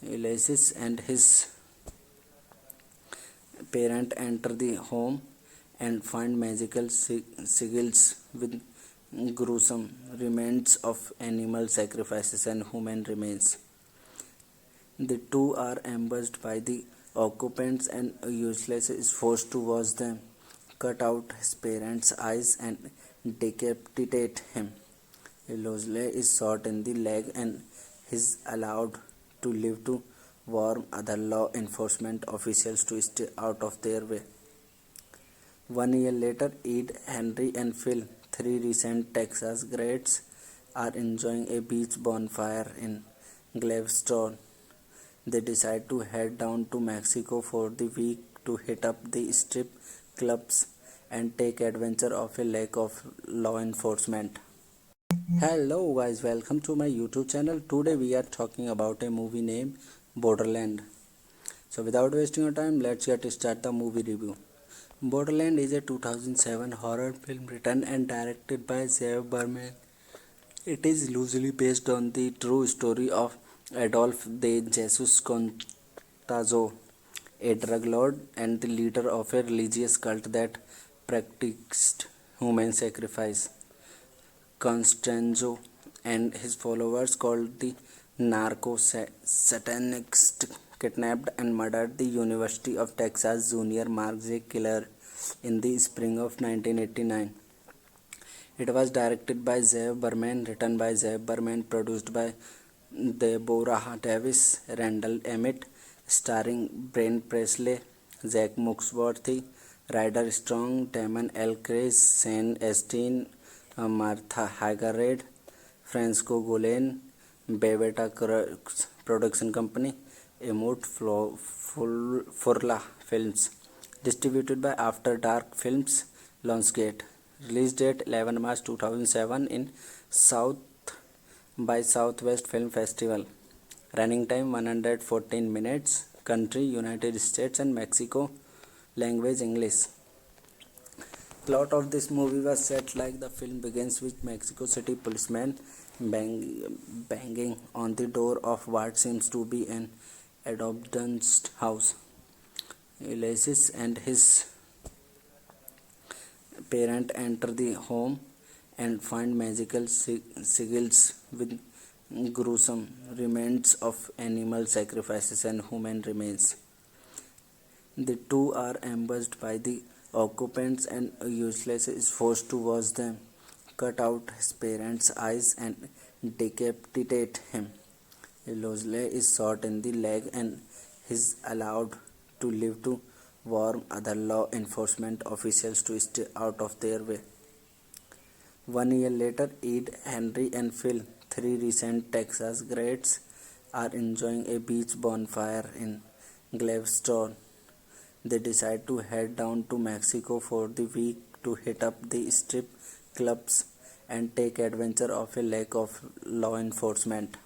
Ulysses and his parent enter the home and find magical sigils with gruesome remains of animal sacrifices and human remains. The two are ambushed by the occupants and Ulysses is forced to watch them cut out his parents' eyes and decapitate him. Ulysses is shot in the leg and is allowed to live to warn other law enforcement officials to stay out of their way. 1 year later, Ed, Henry, and Phil, three recent Texas grads, are enjoying a beach bonfire in Galveston. They decide to head down to Mexico for the week to hit up the strip clubs and take advantage of a lack of law enforcement. Hello guys, welcome to my YouTube channel. Today we are talking about a movie named Borderland. So without wasting your time, let's get start the movie review. Borderland is a 2007 horror film written and directed by Zev Berman. It is loosely based on the true story of Adolf de Jesus Contazo, a drug lord and the leader of a religious cult that practiced human sacrifice. Constanzo and his followers, called the Narco-Satanists, kidnapped and murdered the University of Texas junior Mark J. Killer in the spring of 1989. It was directed by Zev Berman, written by Zev Berman, produced by Deborah Davis, Randall Emmett, starring Brent Presley, Zach Muxworthy, Ryder Strong, Damon L. Chris, Shane Astin, Martha Hagerred, Francisco Golan, Beveta Production Company, Emut Furla Films. Distributed by After Dark Films, Lionsgate. Release date 11 March 2007 in South by Southwest Film Festival. Running time 114 minutes. Country United States and Mexico. Language English. Plot of this movie was set like the film begins with Mexico City policeman banging on the door of what seems to be an abandoned house. Ulysses and his parent enter the home and find magical sigils with gruesome remains of animal sacrifices and human remains. The two are ambushed by the occupants and Ulysses is forced to watch them cut out his parents' eyes and decapitate him. Ulysses is shot in the leg and is allowed to live to warn other law enforcement officials to stay out of their way. 1 year later, Ed, Henry, and Phil, three recent Texas grads, are enjoying a beach bonfire in Galveston. They decide to head down to Mexico for the week to hit up the strip clubs and take advantage of a lack of law enforcement.